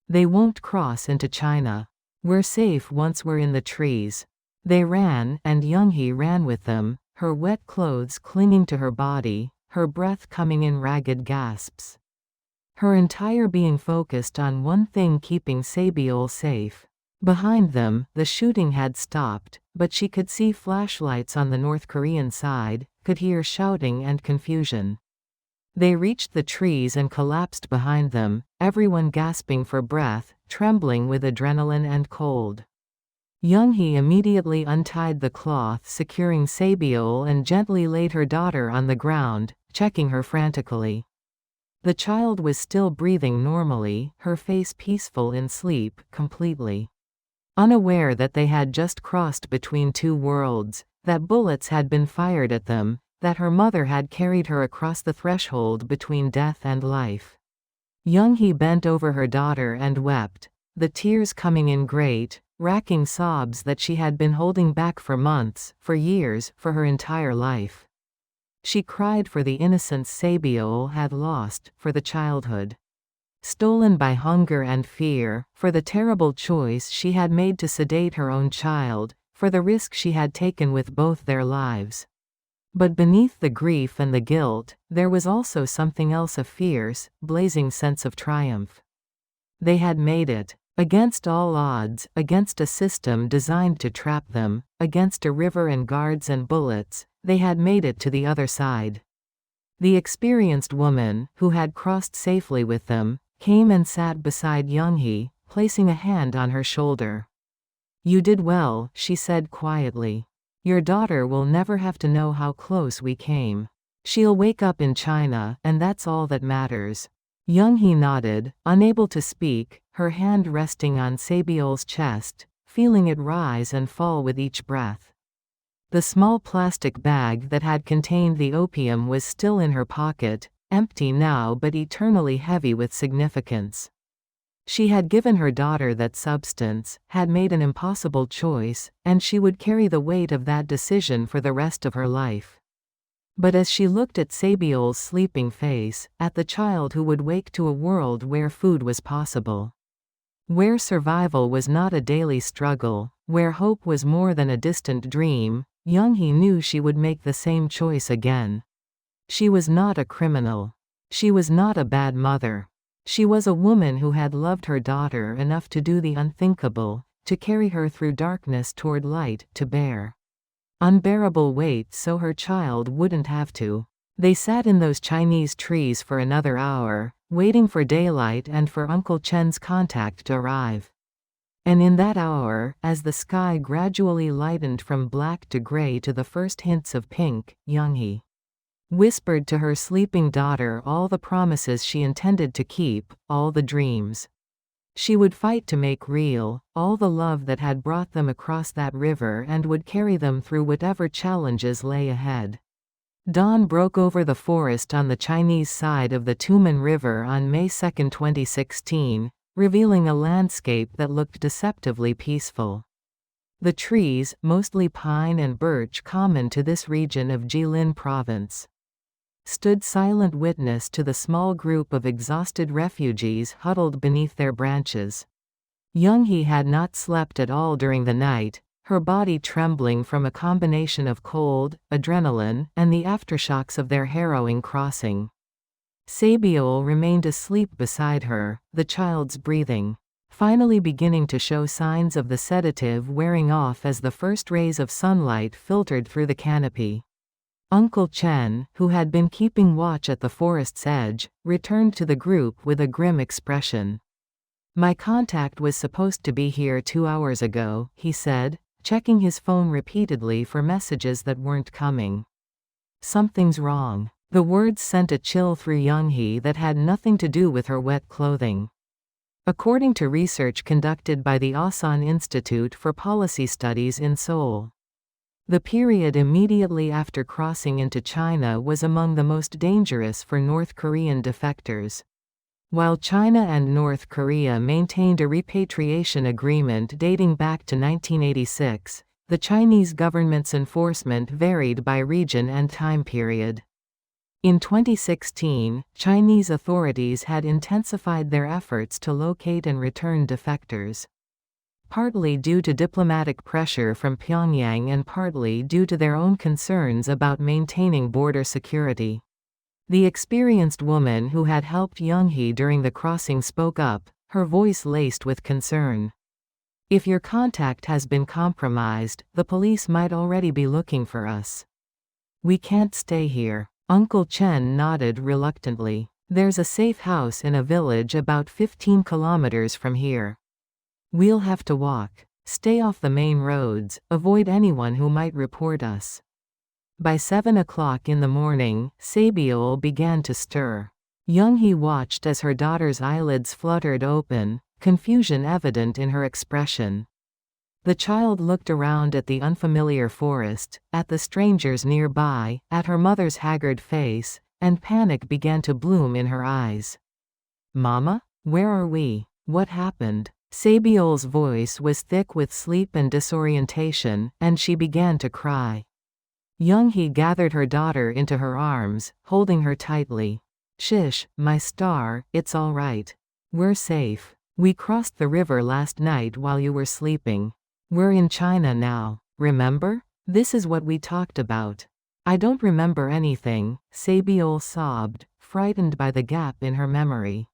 Speaker 1: "They won't cross into China. We're safe once we're in the trees." They ran, and Younghee ran with them, her wet clothes clinging to her body, her breath coming in ragged gasps. Her entire being focused on one thing: keeping Sabiol safe. Behind them, the shooting had stopped, but she could see flashlights on the North Korean side, could hear shouting and confusion. They reached the trees and collapsed behind them, everyone gasping for breath, trembling with adrenaline and cold. Younghee immediately untied the cloth securing Sabiol and gently laid her daughter on the ground, checking her frantically. The child was still breathing normally, her face peaceful in sleep, completely unaware that they had just crossed between two worlds, that bullets had been fired at them, that her mother had carried her across the threshold between death and life. Younghee bent over her daughter and wept, the tears coming in great, racking sobs that she had been holding back for months, for years, for her entire life. She cried for the innocence Sabiol had lost, for the childhood stolen by hunger and fear, for the terrible choice she had made to sedate her own child, for the risk she had taken with both their lives. But beneath the grief and the guilt, there was also something else: a fierce, blazing sense of triumph. They had made it. Against all odds, against a system designed to trap them, against a river and guards and bullets, they had made it to the other side. The experienced woman, who had crossed safely with them, came and sat beside Younghee, placing a hand on her shoulder. "You did well," she said quietly. "Your daughter will never have to know how close we came. She'll wake up in China, and that's all that matters." Younghee nodded, unable to speak, her hand resting on Sabiol's chest, feeling it rise and fall with each breath. The small plastic bag that had contained the opium was still in her pocket, empty now but eternally heavy with significance. She had given her daughter that substance, had made an impossible choice, and she would carry the weight of that decision for the rest of her life. But as she looked at Sabiol's sleeping face, at the child who would wake to a world where food was possible, where survival was not a daily struggle, where hope was more than a distant dream, Younghee knew she would make the same choice again. She was not a criminal. She was not a bad mother. She was a woman who had loved her daughter enough to do the unthinkable, to carry her through darkness toward light, to bear unbearable weight so her child wouldn't have to. They sat in those Chinese trees for another hour, waiting for daylight and for Uncle Chen's contact to arrive. And in that hour, as the sky gradually lightened from black to gray to the first hints of pink, Younghee whispered to her sleeping daughter all the promises she intended to keep, all the dreams she would fight to make real, all the love that had brought them across that river and would carry them through whatever challenges lay ahead. Dawn broke over the forest on the Chinese side of the Tumen River on May 2, 2016, revealing a landscape that looked deceptively peaceful. The trees, mostly pine and birch common to this region of Jilin Province, stood silent witness to the small group of exhausted refugees huddled beneath their branches. Younghee had not slept at all during the night, her body trembling from a combination of cold, adrenaline, and the aftershocks of their harrowing crossing. Sabiol remained asleep beside her, the child's breathing finally beginning to show signs of the sedative wearing off as the first rays of sunlight filtered through the canopy. Uncle Chen, who had been keeping watch at the forest's edge, returned to the group with a grim expression. "My contact was supposed to be here 2 hours ago," he said, checking his phone repeatedly for messages that weren't coming. "Something's wrong." The words sent a chill through Younghee that had nothing to do with her wet clothing. According to research conducted by the Asan Institute for Policy Studies in Seoul, the period immediately after crossing into China was among the most dangerous for North Korean defectors. While China and North Korea maintained a repatriation agreement dating back to 1986, the Chinese government's enforcement varied by region and time period. In 2016, Chinese authorities had intensified their efforts to locate and return defectors. Partly due to diplomatic pressure from Pyongyang and partly due to their own concerns about maintaining border security. The experienced woman who had helped Younghee during the crossing spoke up, her voice laced with concern. "If your contact has been compromised, the police might already be looking for us. We can't stay here." Uncle Chen nodded reluctantly. "There's a safe house in a village about 15 kilometers from here. We'll have to walk. Stay off the main roads, avoid anyone who might report us." By 7 o'clock in the morning, Sabiol began to stir. Younghee watched as her daughter's eyelids fluttered open, confusion evident in her expression. The child looked around at the unfamiliar forest, at the strangers nearby, at her mother's haggard face, and panic began to bloom in her eyes. "Mama? Where are we? What happened?" Sabiol's voice was thick with sleep and disorientation, and she began to cry. Younghee gathered her daughter into her arms, holding her tightly. "Shish, my star, it's all right. We're safe. We crossed the river last night while you were sleeping. We're in China now, remember? This is what we talked about." "I don't remember anything," Sabiol sobbed, frightened by the gap in her memory.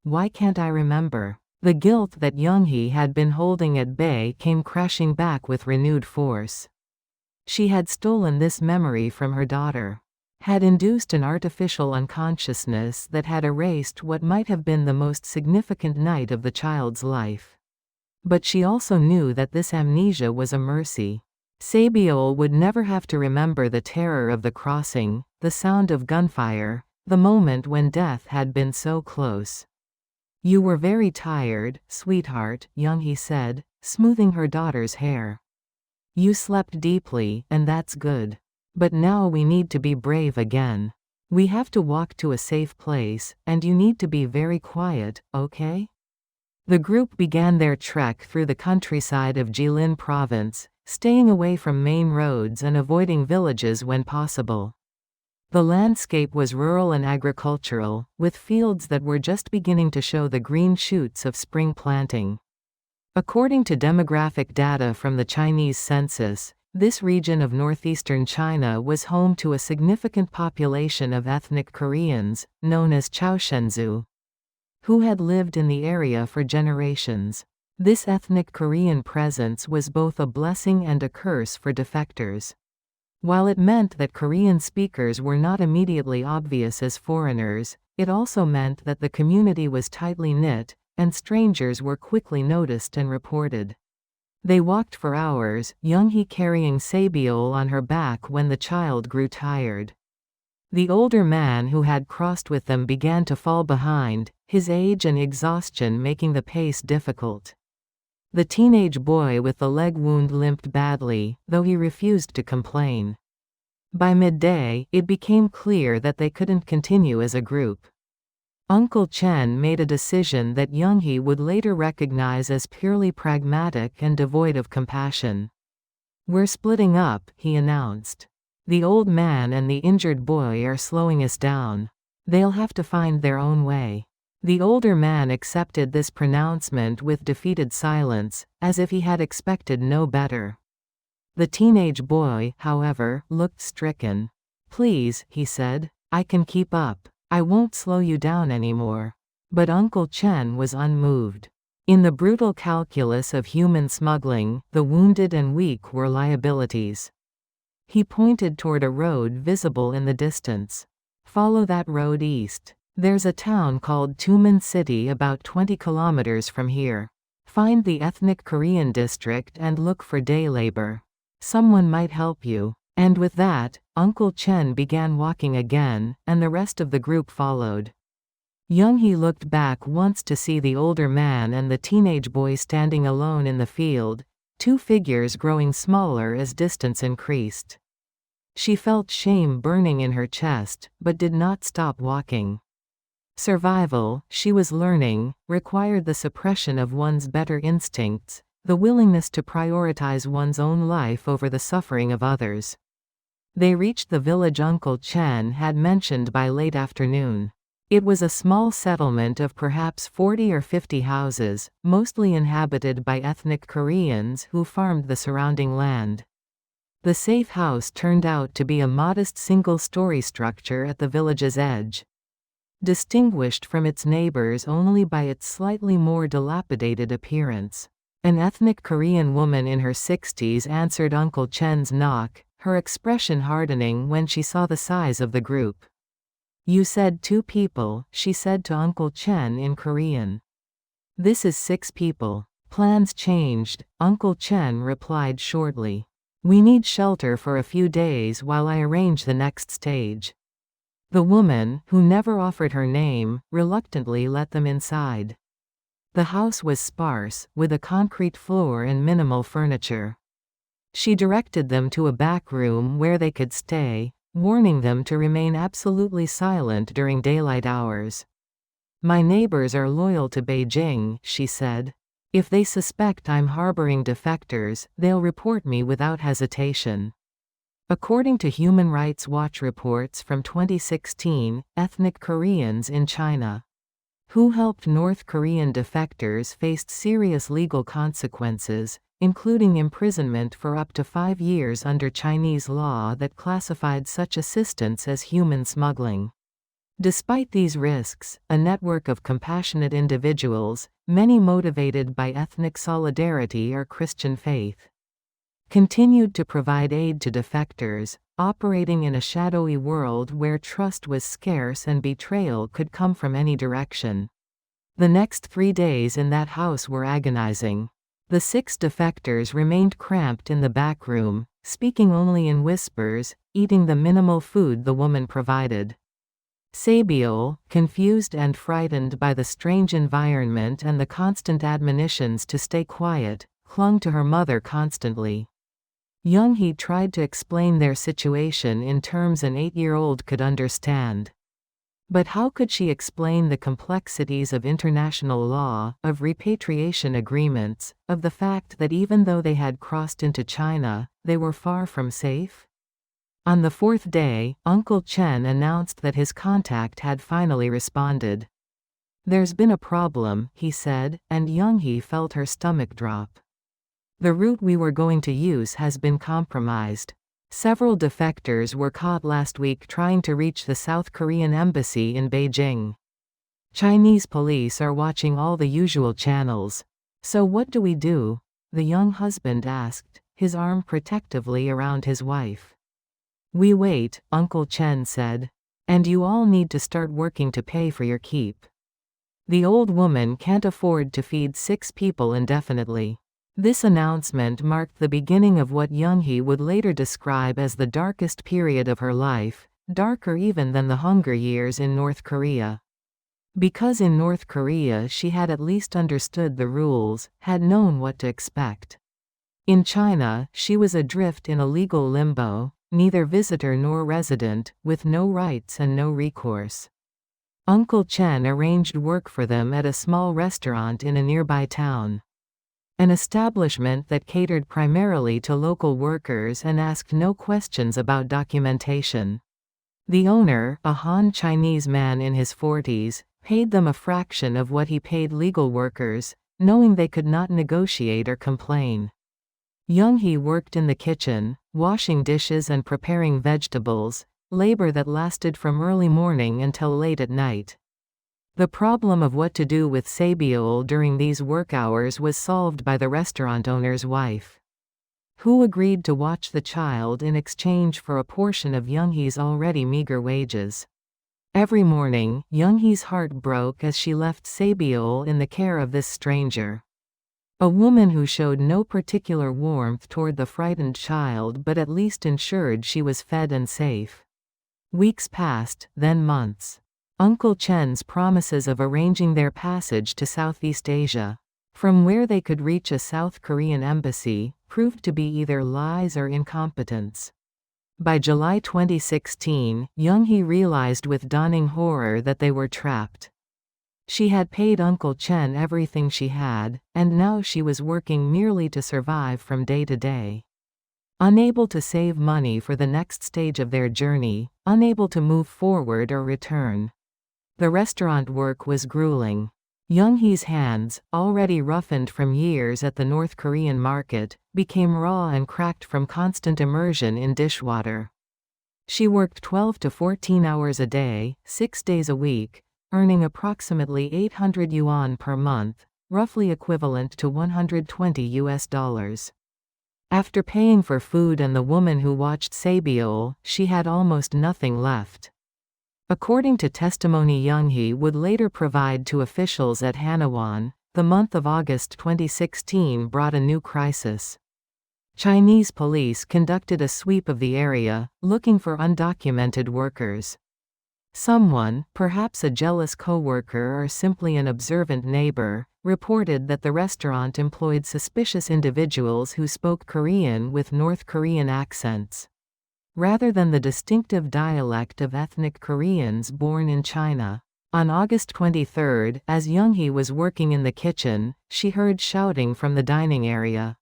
Speaker 1: "Why can't I remember?" The guilt that Younghee had been holding at bay came crashing back with renewed force. She had stolen this memory from her daughter, had induced an artificial unconsciousness that had erased what might have been the most significant night of the child's life. But she also knew that this amnesia was a mercy. Sabiol would never have to remember the terror of the crossing, the sound of gunfire, the moment when death had been so close. "You were very tired, sweetheart," Younghee said, smoothing her daughter's hair. "You slept deeply, and that's good. But now we need to be brave again. We have to walk to a safe place, and you need to be very quiet, okay?" The group began their trek through the countryside of Jilin Province, staying away from main roads and avoiding villages when possible. The landscape was rural and agricultural, with fields that were just beginning to show the green shoots of spring planting. According to demographic data from the Chinese census, this region of northeastern China was home to a significant population of ethnic Koreans, known as Chaoshenzu, who had lived in the area for generations. This ethnic Korean presence was both a blessing and a curse for defectors. While it meant that Korean speakers were not immediately obvious as foreigners, it also meant that the community was tightly knit, and strangers were quickly noticed and reported. They walked for hours, Younghee carrying Sabiol on her back when the child grew tired. The older man who had crossed with them began to fall behind, his age and exhaustion making the pace difficult. The teenage boy with the leg wound limped badly, though he refused to complain. By midday, it became clear that they couldn't continue as a group. Uncle Chen made a decision that Younghee would later recognize as purely pragmatic and devoid of compassion. "We're splitting up," he announced. "The old man and the injured boy are slowing us down. They'll have to find their own way." The older man accepted this pronouncement with defeated silence, as if he had expected no better. The teenage boy, however, looked stricken. "Please," he said, "I can keep up. I won't slow you down anymore." But Uncle Chen was unmoved. In the brutal calculus of human smuggling, the wounded and weak were liabilities. He pointed toward a road visible in the distance. "Follow that road east. There's a town called Tumen City about 20 kilometers from here. Find the ethnic Korean district and look for day labor. Someone might help you." And with that, Uncle Chen began walking again, and the rest of the group followed. Younghee looked back once to see the older man and the teenage boy standing alone in the field, two figures growing smaller as distance increased. She felt shame burning in her chest, but did not stop walking. Survival, she was learning, required the suppression of one's better instincts, the willingness to prioritize one's own life over the suffering of others. They reached the village Uncle Chen had mentioned by late afternoon. It was a small settlement of perhaps 40 or 50 houses, mostly inhabited by ethnic Koreans who farmed the surrounding land. The safe house turned out to be a modest single-story structure at the village's edge. Distinguished from its neighbors only by its slightly more dilapidated appearance. An ethnic Korean woman in her 60s answered Uncle Chen's knock, her expression hardening when she saw the size of the group. "You said 2 people," she said to Uncle Chen in Korean. "This is 6 people. Plans changed," Uncle Chen replied shortly. "We need shelter for a few days while I arrange the next stage." The woman, who never offered her name, reluctantly let them inside. The house was sparse, with a concrete floor and minimal furniture. She directed them to a back room where they could stay, warning them to remain absolutely silent during daylight hours. "My neighbors are loyal to Beijing," she said. "If they suspect I'm harboring defectors, they'll report me without hesitation." According to Human Rights Watch reports from 2016, ethnic Koreans in China who helped North Korean defectors faced serious legal consequences, including imprisonment for up to 5 years under Chinese law that classified such assistance as human smuggling. Despite these risks, a network of compassionate individuals, many motivated by ethnic solidarity or Christian faith, continued to provide aid to defectors, operating in a shadowy world where trust was scarce and betrayal could come from any direction. The next 3 days in that house were agonizing. The 6 defectors remained cramped in the back room, speaking only in whispers, eating the minimal food the woman provided. Sabiol, confused and frightened by the strange environment and the constant admonitions to stay quiet, clung to her mother constantly. Younghee tried to explain their situation in terms an 8-year-old could understand. But how could she explain the complexities of international law, of repatriation agreements, of the fact that even though they had crossed into China, they were far from safe? On the 4th day, Uncle Chen announced that his contact had finally responded. "There's been a problem," he said, and Younghee felt her stomach drop. "The route we were going to use has been compromised. Several defectors were caught last week trying to reach the South Korean embassy in Beijing. Chinese police are watching all the usual channels. So what do we do?" the young husband asked, his arm protectively around his wife. "We wait," Uncle Chen said. "And you all need to start working to pay for your keep. The old woman can't afford to feed 6 people indefinitely." This announcement marked the beginning of what Younghee would later describe as the darkest period of her life, darker even than the Hunger Years in North Korea. Because in North Korea she had at least understood the rules, had known what to expect. In China, she was adrift in a legal limbo, neither visitor nor resident, with no rights and no recourse. Uncle Chen arranged work for them at a small restaurant in a nearby town. An establishment that catered primarily to local workers and asked no questions about documentation. The owner, a Han Chinese man in his 40s, paid them a fraction of what he paid legal workers, knowing they could not negotiate or complain. Younghee worked in the kitchen, washing dishes and preparing vegetables, labor that lasted from early morning until late at night. The problem of what to do with Sabiol during these work hours was solved by the restaurant owner's wife, who agreed to watch the child in exchange for a portion of Younghee's already meager wages. Every morning, Younghee's heart broke as she left Sabiol in the care of this stranger, a woman who showed no particular warmth toward the frightened child but at least ensured she was fed and safe. Weeks passed, then months. Uncle Chen's promises of arranging their passage to Southeast Asia, from where they could reach a South Korean embassy, proved to be either lies or incompetence. By July 2016, Younghee realized with dawning horror that they were trapped. She had paid Uncle Chen everything she had, and now she was working merely to survive from day to day. Unable to save money for the next stage of their journey, unable to move forward or return. The restaurant work was grueling. Younghee's hands, already roughened from years at the North Korean market, became raw and cracked from constant immersion in dishwater. She worked 12 to 14 hours a day, 6 days a week, earning approximately 800 yuan per month, roughly equivalent to $120. After paying for food and the woman who watched Sabiol, she had almost nothing left. According to testimony Younghee would later provide to officials at Hanawan, the month of August 2016 brought a new crisis. Chinese police conducted a sweep of the area, looking for undocumented workers. Someone, perhaps a jealous coworker or simply an observant neighbor, reported that the restaurant employed suspicious individuals who spoke Korean with North Korean accents, rather than the distinctive dialect of ethnic Koreans born in China. On August 23, as Younghee was working in the kitchen, she heard shouting from the dining area.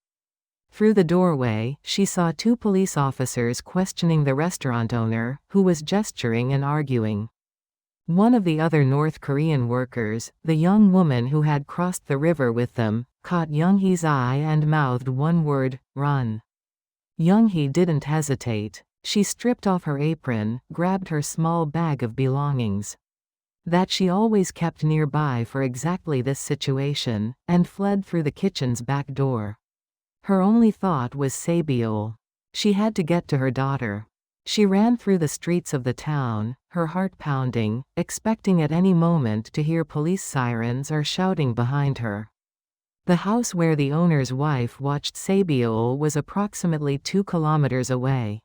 Speaker 1: Through the doorway, she saw 2 police officers questioning the restaurant owner, who was gesturing and arguing. One of the other North Korean workers, the young woman who had crossed the river with them, caught Younghee's eye and mouthed one word, "Run." Younghee didn't hesitate. She stripped off her apron, grabbed her small bag of belongings that she always kept nearby for exactly this situation, and fled through the kitchen's back door. Her only thought was Sabiol. She had to get to her daughter. She ran through the streets of the town, her heart pounding, expecting at any moment to hear police sirens or shouting behind her. The house where the owner's wife watched Sabiol was approximately 2 kilometers away,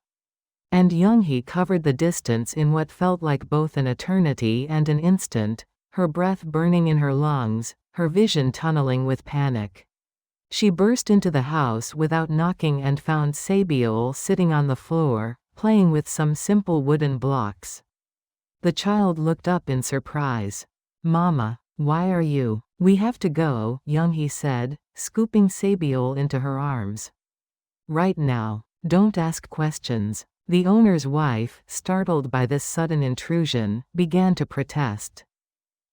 Speaker 1: and Younghee covered the distance in what felt like both an eternity and an instant, her breath burning in her lungs, her vision tunneling with panic. She burst into the house without knocking and found Sabiol sitting on the floor, playing with some simple wooden blocks. The child looked up in surprise. "Mama, why are you?" "We have to go," Younghee said, scooping Sabiol into her arms. "Right now. Don't ask questions." The owner's wife, startled by this sudden intrusion, began to protest.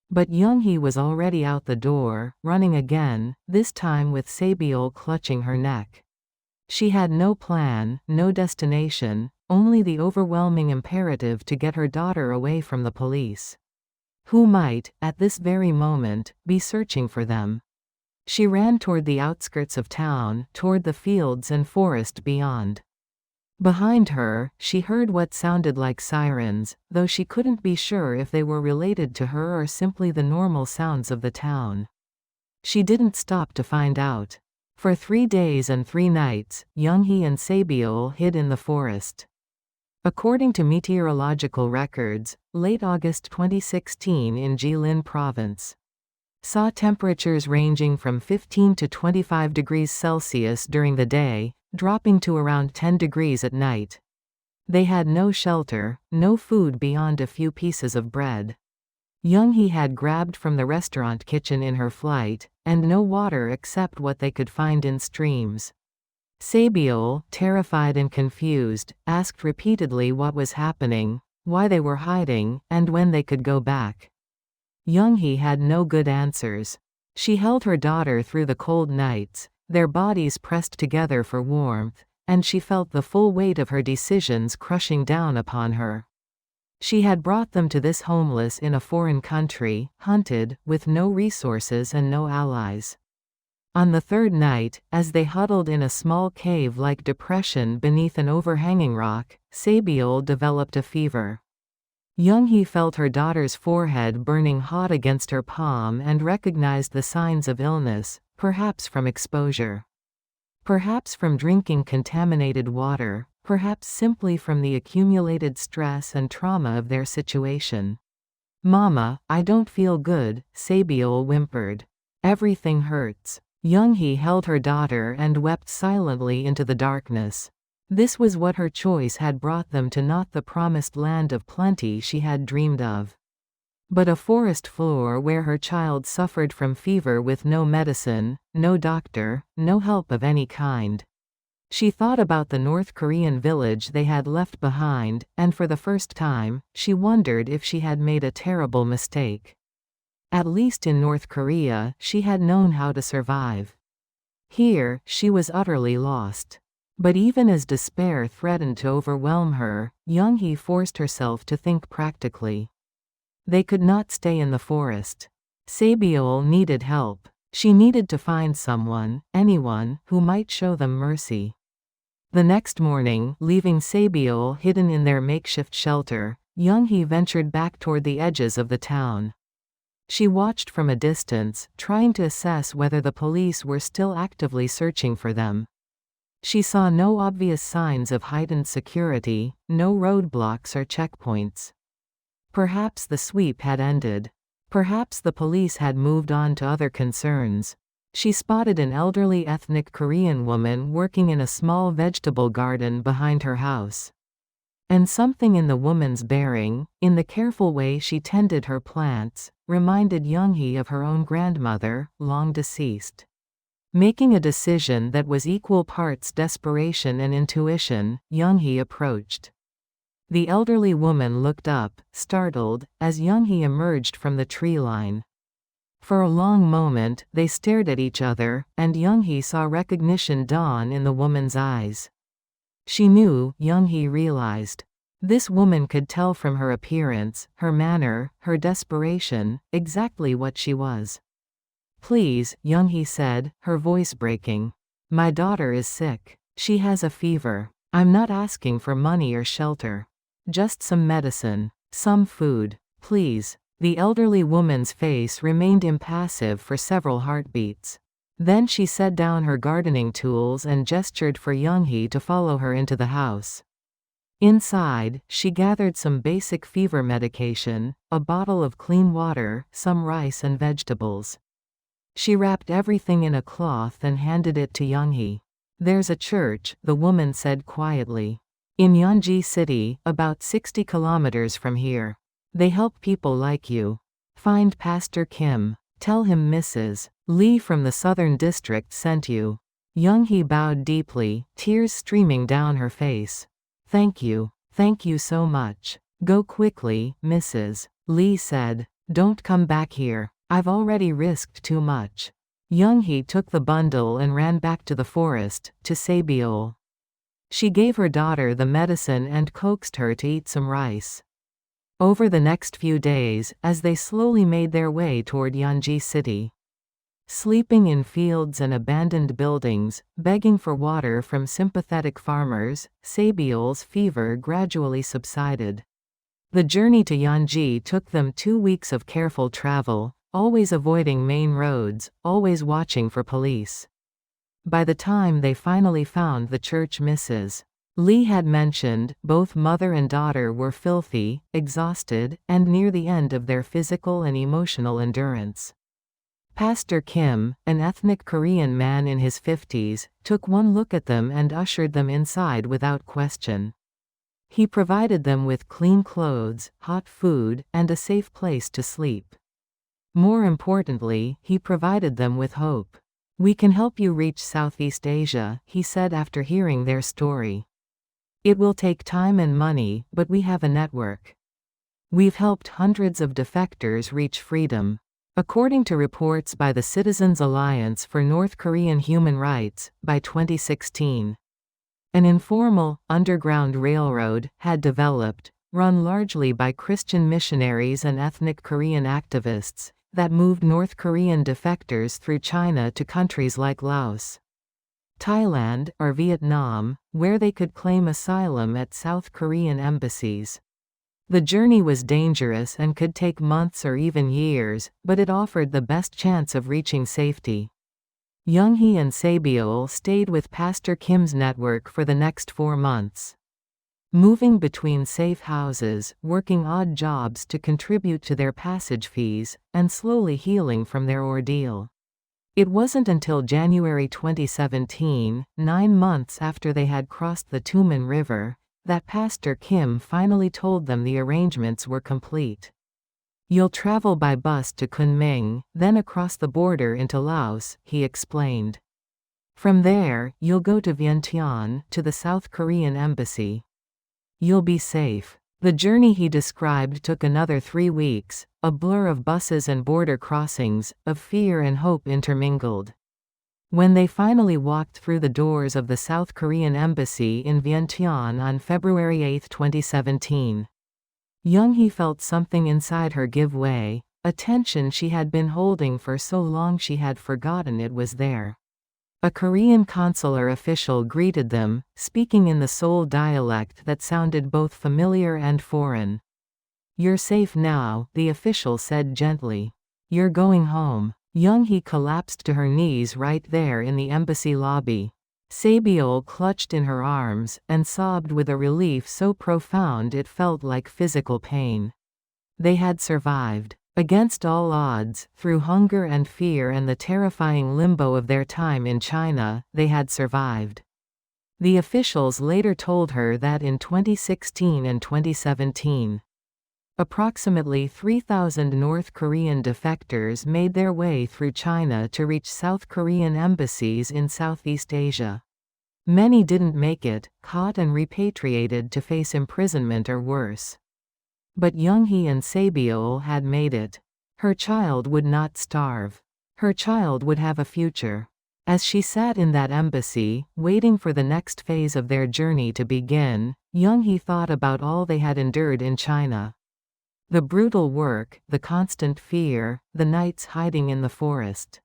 Speaker 1: But Younghee was already out the door, running again, this time with Sabiol clutching her neck. She had no plan, no destination, only the overwhelming imperative to get her daughter away from the police, who might, at this very moment, be searching for them. She ran toward the outskirts of town, toward the fields and forest beyond. Behind her, she heard what sounded like sirens, though she couldn't be sure if they were related to her or simply the normal sounds of the town. She didn't stop to find out. For 3 days and 3 nights, Younghee and Sabiol hid in the forest. According to meteorological records, late August 2016 in Jilin Province saw temperatures ranging from 15 to 25 degrees Celsius during the day, dropping to around 10 degrees at night. They had no shelter, no food beyond a few pieces of bread. Younghee had grabbed from the restaurant kitchen in her flight, and no water except what they could find in streams. Sabiol, terrified and confused, asked repeatedly what was happening, why they were hiding, and when they could go back. Younghee had no good answers. She held her daughter through the cold nights, their bodies pressed together for warmth, and she felt the full weight of her decisions crushing down upon her. She had brought them to this homeless in a foreign country, hunted, with no resources and no allies. On the third night, as they huddled in a small cave-like depression beneath an overhanging rock, Sabiol developed a fever. Younghee felt her daughter's forehead burning hot against her palm and recognized the signs of illness, perhaps from exposure. Perhaps from drinking contaminated water, perhaps simply from the accumulated stress and trauma of their situation. "Mama, I don't feel good," Sabiol whimpered. "Everything hurts." Younghee held her daughter and wept silently into the darkness. This was what her choice had brought them to, not the promised land of plenty she had dreamed of, but a forest floor where her child suffered from fever with no medicine, no doctor, no help of any kind. She thought about the North Korean village they had left behind, and for the first time, she wondered if she had made a terrible mistake. At least in North Korea, she had known how to survive. Here, she was utterly lost. But even as despair threatened to overwhelm her, Younghee forced herself to think practically. They could not stay in the forest. Sabiol needed help. She needed to find someone, anyone, who might show them mercy. The next morning, leaving Sabiol hidden in their makeshift shelter, Younghee ventured back toward the edges of the town. She watched from a distance, trying to assess whether the police were still actively searching for them. She saw no obvious signs of heightened security, no roadblocks or checkpoints. Perhaps the sweep had ended. Perhaps the police had moved on to other concerns. She spotted an elderly ethnic Korean woman working in a small vegetable garden behind her house. And something in the woman's bearing, in the careful way she tended her plants, reminded Younghee of her own grandmother, long deceased. Making a decision that was equal parts desperation and intuition, Younghee approached. The elderly woman looked up, startled, as Younghee emerged from the tree line. For a long moment, they stared at each other, and Younghee saw recognition dawn in the woman's eyes. She knew, Younghee realized. This woman could tell from her appearance, her manner, her desperation, exactly what she was. "Please," Younghee said, her voice breaking. "My daughter is sick. She has a fever. I'm not asking for money or shelter. Just some medicine. Some food. Please." The elderly woman's face remained impassive for several heartbeats. Then she set down her gardening tools and gestured for Younghee to follow her into the house. Inside, she gathered some basic fever medication, a bottle of clean water, some rice and vegetables. She wrapped everything in a cloth and handed it to Younghee. "There's a church," the woman said quietly. "In Younghee City, about 60 kilometers from here. They help people like you. Find Pastor Kim. Tell him Mrs. Lee from the Southern District sent you." Younghee bowed deeply, tears streaming down her face. Thank you so much. Go quickly, Mrs. Lee said. Don't come back here. I've already risked too much." Younghee took the bundle and ran back to the forest, to Sabiol. She gave her daughter the medicine and coaxed her to eat some rice. Over the next few days, as they slowly made their way toward Younghee City, sleeping in fields and abandoned buildings, begging for water from sympathetic farmers, Sabiol's fever gradually subsided. The journey to Younghee took them 2 weeks of careful travel, always avoiding main roads, always watching for police. By the time they finally found the church Mrs. Lee had mentioned, both mother and daughter were filthy, exhausted, and near the end of their physical and emotional endurance. Pastor Kim, an ethnic Korean man in his 50s, took one look at them and ushered them inside without question. He provided them with clean clothes, hot food, and a safe place to sleep. More importantly, he provided them with hope. "We can help you reach Southeast Asia," he said after hearing their story. "It will take time and money, but we have a network." We've helped hundreds of defectors reach freedom. According to reports by the Citizens Alliance for North Korean Human Rights, by 2016, an informal, underground railroad had developed, run largely by Christian missionaries and ethnic Korean activists, that moved North Korean defectors through China to countries like Laos, Thailand, or Vietnam, where they could claim asylum at South Korean embassies. The journey was dangerous and could take months or even years, but it offered the best chance of reaching safety. Younghee and Sabiol stayed with Pastor Kim's network for the next 4 months, moving between safe houses, working odd jobs to contribute to their passage fees, and slowly healing from their ordeal. It wasn't until January 2017, 9 months after they had crossed the Tumen River, that Pastor Kim finally told them the arrangements were complete. "You'll travel by bus to Kunming, then across the border into Laos," he explained. "From there, you'll go to Vientiane, to the South Korean embassy. You'll be safe." The journey he described took another 3 weeks, a blur of buses and border crossings, of fear and hope intermingled. When they finally walked through the doors of the South Korean embassy in Vientiane on February 8, 2017, Younghee felt something inside her give way, a tension she had been holding for so long she had forgotten it was there. A Korean consular official greeted them, speaking in the Seoul dialect that sounded both familiar and foreign. "You're safe now," the official said gently. "You're going home." Younghee collapsed to her knees right there in the embassy lobby. Sabiol clutched in her arms, and sobbed with a relief so profound it felt like physical pain. They had survived. Against all odds, through hunger and fear and the terrifying limbo of their time in China, they had survived. The officials later told her that in 2016 and 2017, approximately 3,000 North Korean defectors made their way through China to reach South Korean embassies in Southeast Asia. Many didn't make it, caught and repatriated to face imprisonment or worse. But Younghee and Sabiol had made it. Her child would not starve. Her child would have a future. As she sat in that embassy, waiting for the next phase of their journey to begin, Younghee thought about all they had endured in China. The brutal work, the constant fear, the nights hiding in the forest.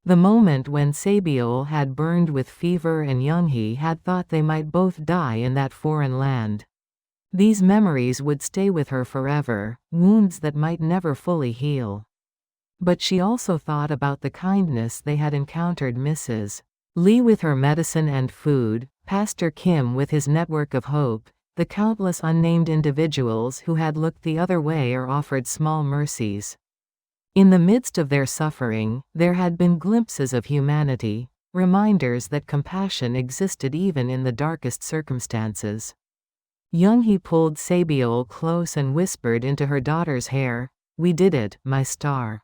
Speaker 1: The moment when Sabiol had burned with fever and Younghee had thought they might both die in that foreign land. These memories would stay with her forever, wounds that might never fully heal. But she also thought about the kindness they had encountered. Mrs. Lee with her medicine and food, Pastor Kim with his network of hope, the countless unnamed individuals who had looked the other way or offered small mercies. In the midst of their suffering, there had been glimpses of humanity, reminders that compassion existed even in the darkest circumstances. Younghee pulled Sabiol close and whispered into her daughter's hair, "We did it, my star.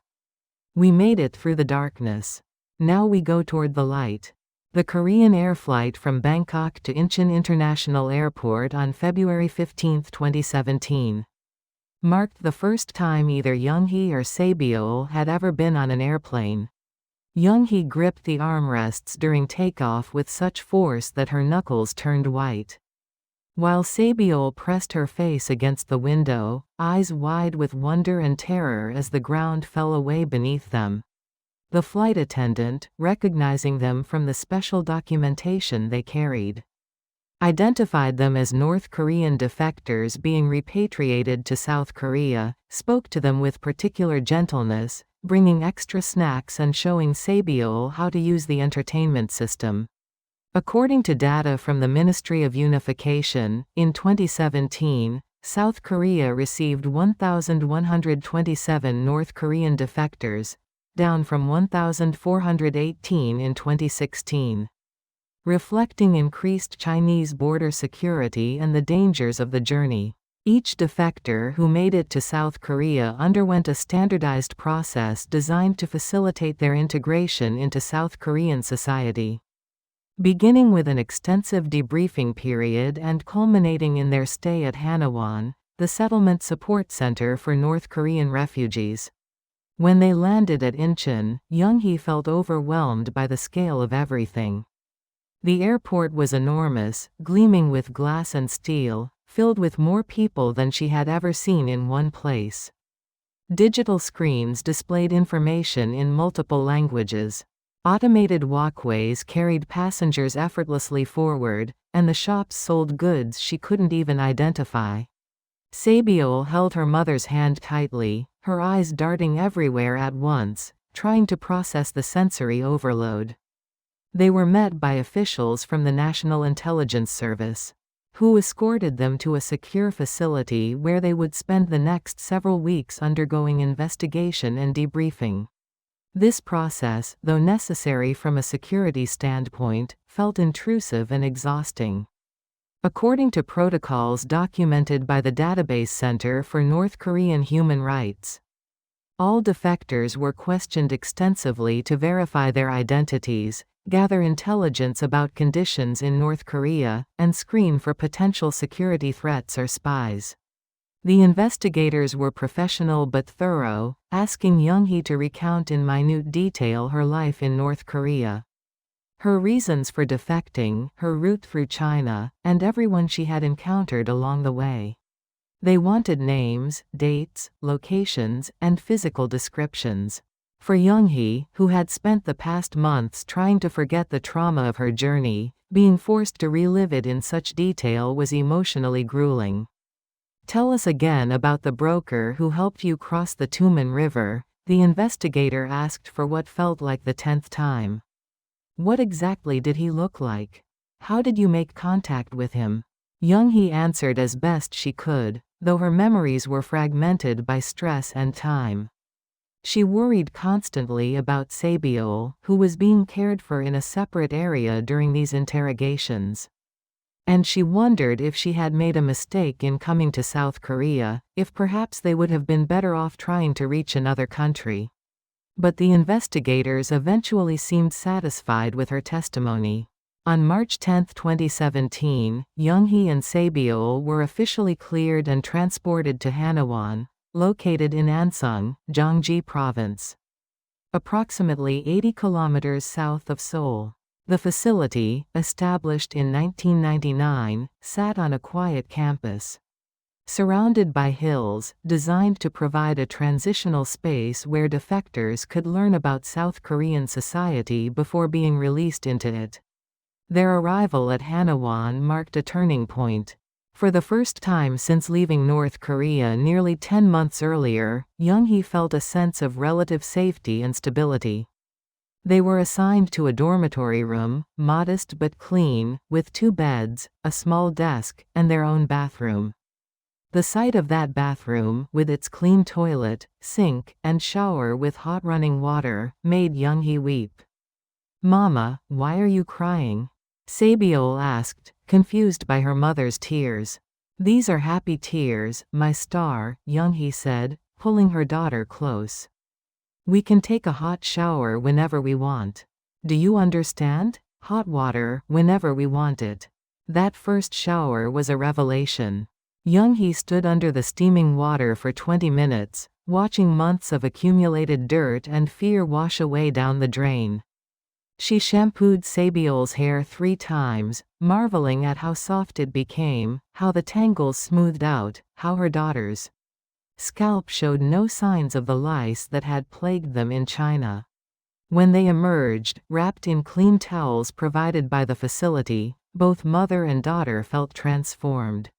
Speaker 1: We made it through the darkness. Now we go toward the light." The Korean air flight from Bangkok to Incheon International Airport on February 15, 2017, marked the first time either Younghee or Sabiol had ever been on an airplane. Younghee gripped the armrests during takeoff with such force that her knuckles turned white, while Sabiol pressed her face against the window, eyes wide with wonder and terror as the ground fell away beneath them. The flight attendant, recognizing them from the special documentation they carried, identified them as North Korean defectors being repatriated to South Korea, spoke to them with particular gentleness, bringing extra snacks and showing Sabiol how to use the entertainment system. According to data from the Ministry of Unification, in 2017, South Korea received 1,127 North Korean defectors, down from 1,418 in 2016. Reflecting increased Chinese border security and the dangers of the journey. Each defector who made it to South Korea underwent a standardized process designed to facilitate their integration into South Korean society. Beginning with an extensive debriefing period and culminating in their stay at Hanawon, the settlement support center for North Korean refugees. When they landed at Incheon, Younghee felt overwhelmed by the scale of everything. The airport was enormous, gleaming with glass and steel, filled with more people than she had ever seen in one place. Digital screens displayed information in multiple languages. Automated walkways carried passengers effortlessly forward, and the shops sold goods she couldn't even identify. Sabiol held her mother's hand tightly, her eyes darting everywhere at once, trying to process the sensory overload. They were met by officials from the National Intelligence Service, who escorted them to a secure facility where they would spend the next several weeks undergoing investigation and debriefing. This process, though necessary from a security standpoint, felt intrusive and exhausting. According to protocols documented by the Database Center for North Korean Human Rights, all defectors were questioned extensively to verify their identities, gather intelligence about conditions in North Korea, and screen for potential security threats or spies. The investigators were professional but thorough, asking Younghee to recount in minute detail her life in North Korea. Her reasons for defecting, her route through China, and everyone she had encountered along the way. They wanted names, dates, locations, and physical descriptions. For Younghee, who had spent the past months trying to forget the trauma of her journey, being forced to relive it in such detail was emotionally grueling. "Tell us again about the broker who helped you cross the Tumen River," the investigator asked for what felt like the 10th time. "What exactly did he look like? How did you make contact with him?" Younghee answered as best she could, though her memories were fragmented by stress and time. She worried constantly about Sabiol, who was being cared for in a separate area during these interrogations. And she wondered if she had made a mistake in coming to South Korea, if perhaps they would have been better off trying to reach another country. But the investigators eventually seemed satisfied with her testimony. On March 10, 2017, Younghee and Sabiol were officially cleared and transported to Hanawon, located in Ansung, Gyeonggi Province, approximately 80 kilometers south of Seoul. The facility, established in 1999, sat on a quiet campus, surrounded by hills, designed to provide a transitional space where defectors could learn about South Korean society before being released into it. Their arrival at Hanawon marked a turning point. For the first time since leaving North Korea nearly 10 months earlier, Younghee felt a sense of relative safety and stability. They were assigned to a dormitory room, modest but clean, with 2 beds, a small desk, and their own bathroom. The sight of that bathroom, with its clean toilet, sink, and shower with hot running water, made Younghee weep. "Mama, why are you crying?" Sabiol asked, confused by her mother's tears. "These are happy tears, my star," Younghee said, pulling her daughter close. "We can take a hot shower whenever we want. Do you understand? Hot water, whenever we want it." That first shower was a revelation. Younghee stood under the steaming water for 20 minutes, watching months of accumulated dirt and fear wash away down the drain. She shampooed Sabiol's hair 3 times, marveling at how soft it became, how the tangles smoothed out, how her daughter's scalp showed no signs of the lice that had plagued them in China. When they emerged, wrapped in clean towels provided by the facility, both mother and daughter felt transformed.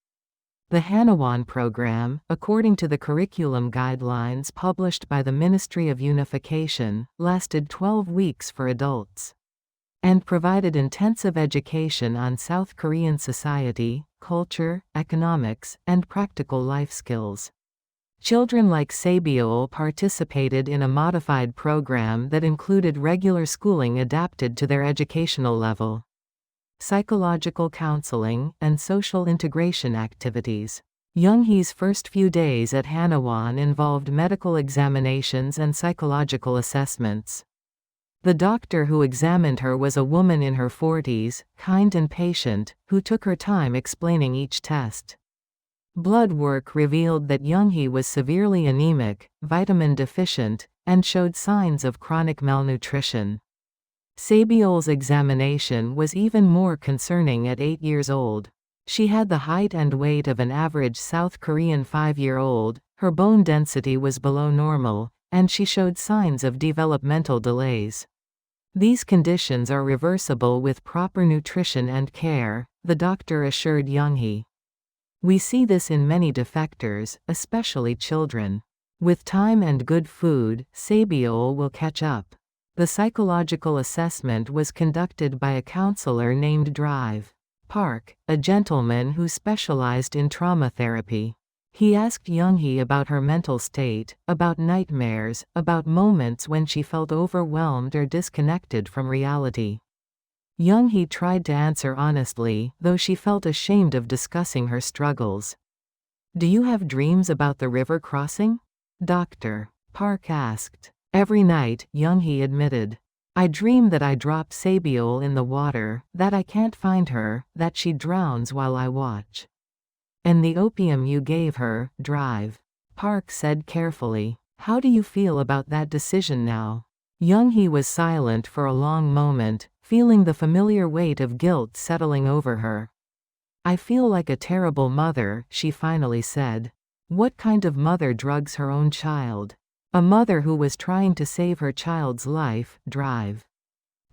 Speaker 1: The Hanawon program, according to the curriculum guidelines published by the Ministry of Unification, lasted 12 weeks for adults, and provided intensive education on South Korean society, culture, economics, and practical life skills. Children like Sabiol participated in a modified program that included regular schooling adapted to their educational level, psychological counseling, and social integration activities. Younghee's first few days at Hanawon involved medical examinations and psychological assessments. The doctor who examined her was a woman in her 40s, kind and patient, who took her time explaining each test. Blood work revealed that Younghee was severely anemic, vitamin deficient, and showed signs of chronic malnutrition. Sabiol's examination was even more concerning at 8 years old. She had the height and weight of an average South Korean 5-year-old, her bone density was below normal, and she showed signs of developmental delays. These conditions are reversible with proper nutrition and care, the doctor assured Younghee. We see this in many defectors, especially children. With time and good food, Sabiol will catch up. The psychological assessment was conducted by a counselor named Drive Park, a gentleman who specialized in trauma therapy. He asked Younghee about her mental state, about nightmares, about moments when she felt overwhelmed or disconnected from reality. Younghee tried to answer honestly, though she felt ashamed of discussing her struggles. "Do you have dreams about the river crossing?" Dr. Park asked. "Every night," Younghee admitted. "I dream that I drop Sabiol in the water, that I can't find her, that she drowns while I watch." "And the opium you gave her," Drive Park said carefully. "How do you feel about that decision now?" Younghee was silent for a long moment, feeling the familiar weight of guilt settling over her. "I feel like a terrible mother," she finally said. "What kind of mother drugs her own child?" "A mother who was trying to save her child's life," Drive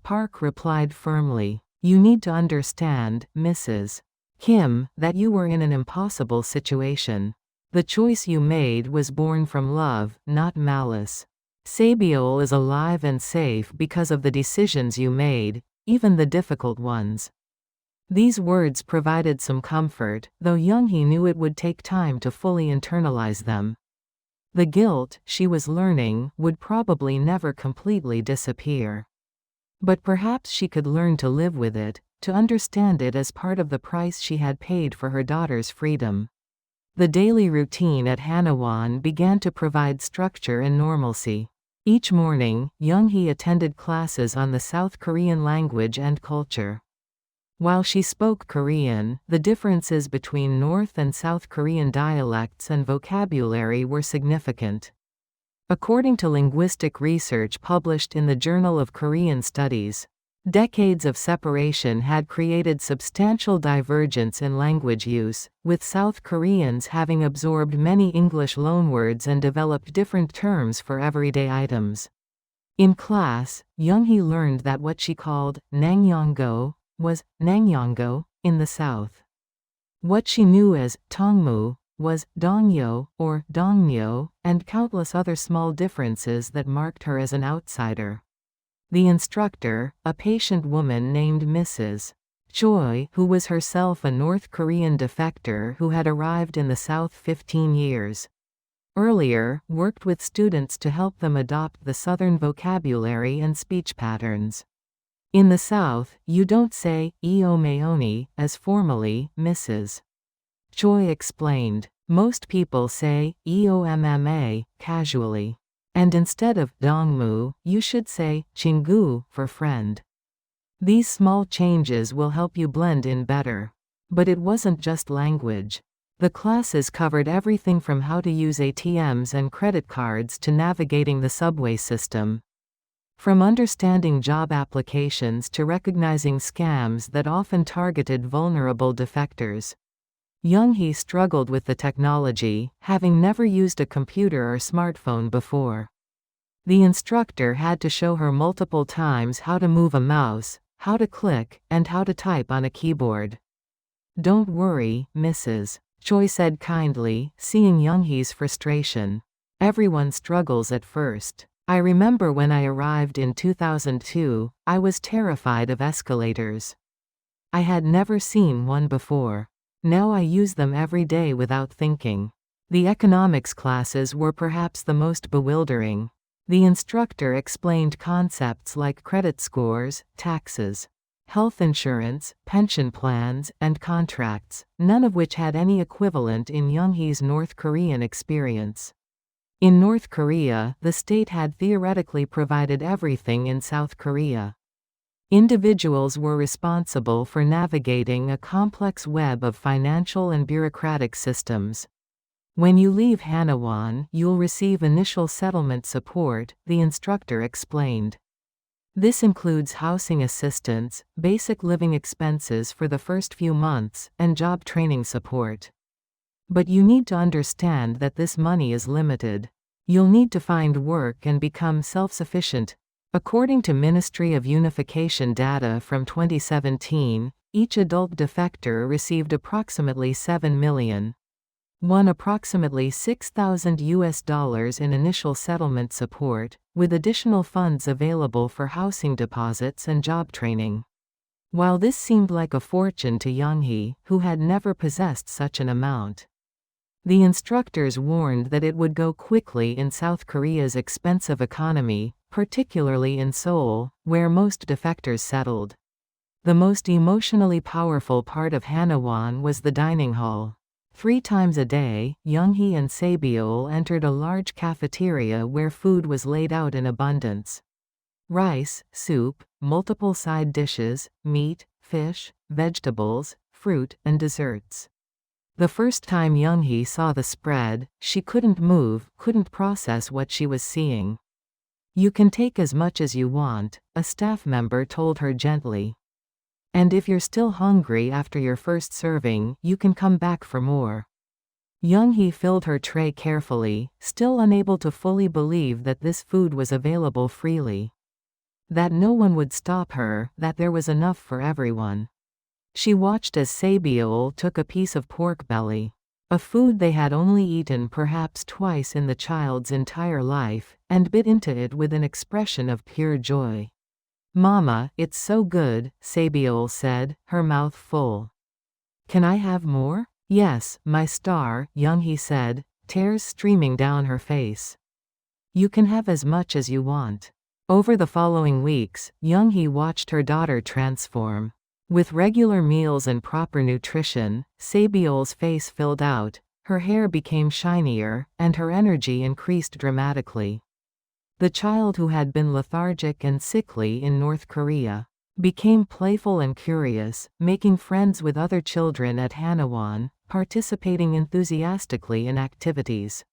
Speaker 1: Park replied firmly. "You need to understand, Mrs. Kim, that you were in an impossible situation. The choice you made was born from love, not malice. Sabiol is alive and safe because of the decisions you made, even the difficult ones." These words provided some comfort, though Younghee knew it would take time to fully internalize them. The guilt, she was learning, would probably never completely disappear. But perhaps she could learn to live with it, to understand it as part of the price she had paid for her daughter's freedom. The daily routine at Hanawan began to provide structure and normalcy. Each morning, Younghee attended classes on the South Korean language and culture. While she spoke Korean, the differences between North and South Korean dialects and vocabulary were significant. According to linguistic research published in the Journal of Korean Studies, decades of separation had created substantial divergence in language use, with South Koreans having absorbed many English loanwords and developed different terms for everyday items. In class, Younghee learned that what she called nangyonggo was nangyonggo in the South. What she knew as tongmu was dongyo or dongmyo, and countless other small differences that marked her as an outsider. The instructor, a patient woman named Mrs. Choi, who was herself a North Korean defector who had arrived in the South 15 years earlier, worked with students to help them adopt the Southern vocabulary and speech patterns. In the South, you don't say "Io Meoni" as formally, Mrs. Choi explained. Most people say "Io Mma" casually. And instead of "dongmu," you should say "chingu" for friend. These small changes will help you blend in better. But it wasn't just language. The classes covered everything from how to use ATMs and credit cards to navigating the subway system. From understanding job applications to recognizing scams that often targeted vulnerable defectors. Younghee struggled with the technology, having never used a computer or smartphone before. The instructor had to show her multiple times how to move a mouse, how to click, and how to type on a keyboard. "Don't worry, Mrs. Choi said kindly, seeing Younghee's frustration. "Everyone struggles at first. I remember when I arrived in 2002, I was terrified of escalators. I had never seen one before. Now I use them every day without thinking." The economics classes were perhaps the most bewildering. The instructor explained concepts like credit scores, taxes, health insurance, pension plans, and contracts, none of which had any equivalent in Younghee's North Korean experience. In North Korea, the state had theoretically provided everything in South Korea. Individuals were responsible for navigating a complex web of financial and bureaucratic systems. When you leave Hanawan, you'll receive initial settlement support, the instructor explained. This includes housing assistance, basic living expenses for the first few months, and job training support. But you need to understand that this money is limited. You'll need to find work and become self-sufficient. According to Ministry of Unification data from 2017, each adult defector received approximately 7 million. Won approximately $6,000 in initial settlement support, with additional funds available for housing deposits and job training. While this seemed like a fortune to Younghee, who had never possessed such an amount, the instructors warned that it would go quickly in South Korea's expensive economy, particularly in Seoul, where most defectors settled. The most emotionally powerful part of Hanawan was the dining hall. 3 times a day, Younghee and Sabiol entered a large cafeteria where food was laid out in abundance. Rice, soup, multiple side dishes, meat, fish, vegetables, fruit, and desserts. The first time Younghee saw the spread, she couldn't move, couldn't process what she was seeing. "You can take as much as you want," a staff member told her gently. "And if you're still hungry after your first serving, you can come back for more." Younghee filled her tray carefully, still unable to fully believe that this food was available freely. That no one would stop her, that there was enough for everyone. She watched as Sabiol took a piece of pork belly, a food they had only eaten perhaps twice in the child's entire life, and bit into it with an expression of pure joy. "Mama, it's so good," Sabiol said, her mouth full. "Can I have more?" "Yes, my star," Younghee said, tears streaming down her face. "You can have as much as you want." Over the following weeks, Younghee watched her daughter transform. With regular meals and proper nutrition, Sabiol's face filled out, her hair became shinier, and her energy increased dramatically. The child who had been lethargic and sickly in North Korea became playful and curious, making friends with other children at Hanawan, participating enthusiastically in activities.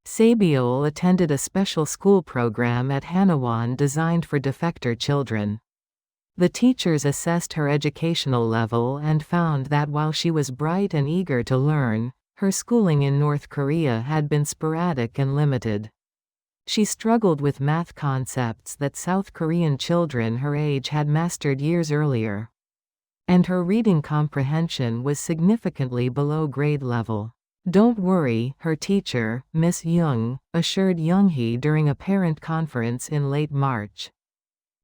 Speaker 1: Sabiol attended a special school program at Hanawan designed for defector children. The teachers assessed her educational level and found that while she was bright and eager to learn, her schooling in North Korea had been sporadic and limited. She struggled with math concepts that South Korean children her age had mastered years earlier. And her reading comprehension was significantly below grade level. "Don't worry," her teacher, Miss Young, assured Younghee during a parent conference in late March.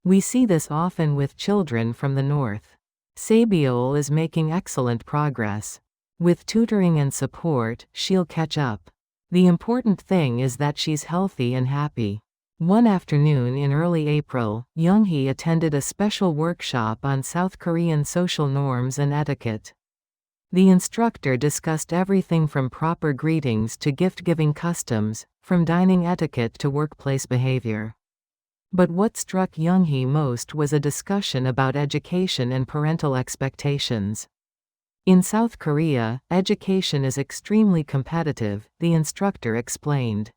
Speaker 1: "We see this often with children from the north. Sabiol is making excellent progress. With tutoring and support, she'll catch up. The important thing is that she's healthy and happy." One afternoon in early April, Younghee attended a special workshop on South Korean social norms and etiquette. The instructor discussed everything from proper greetings to gift-giving customs, from dining etiquette to workplace behavior. But what struck Younghee most was a discussion about education and parental expectations. In South Korea, education is extremely competitive, the instructor explained.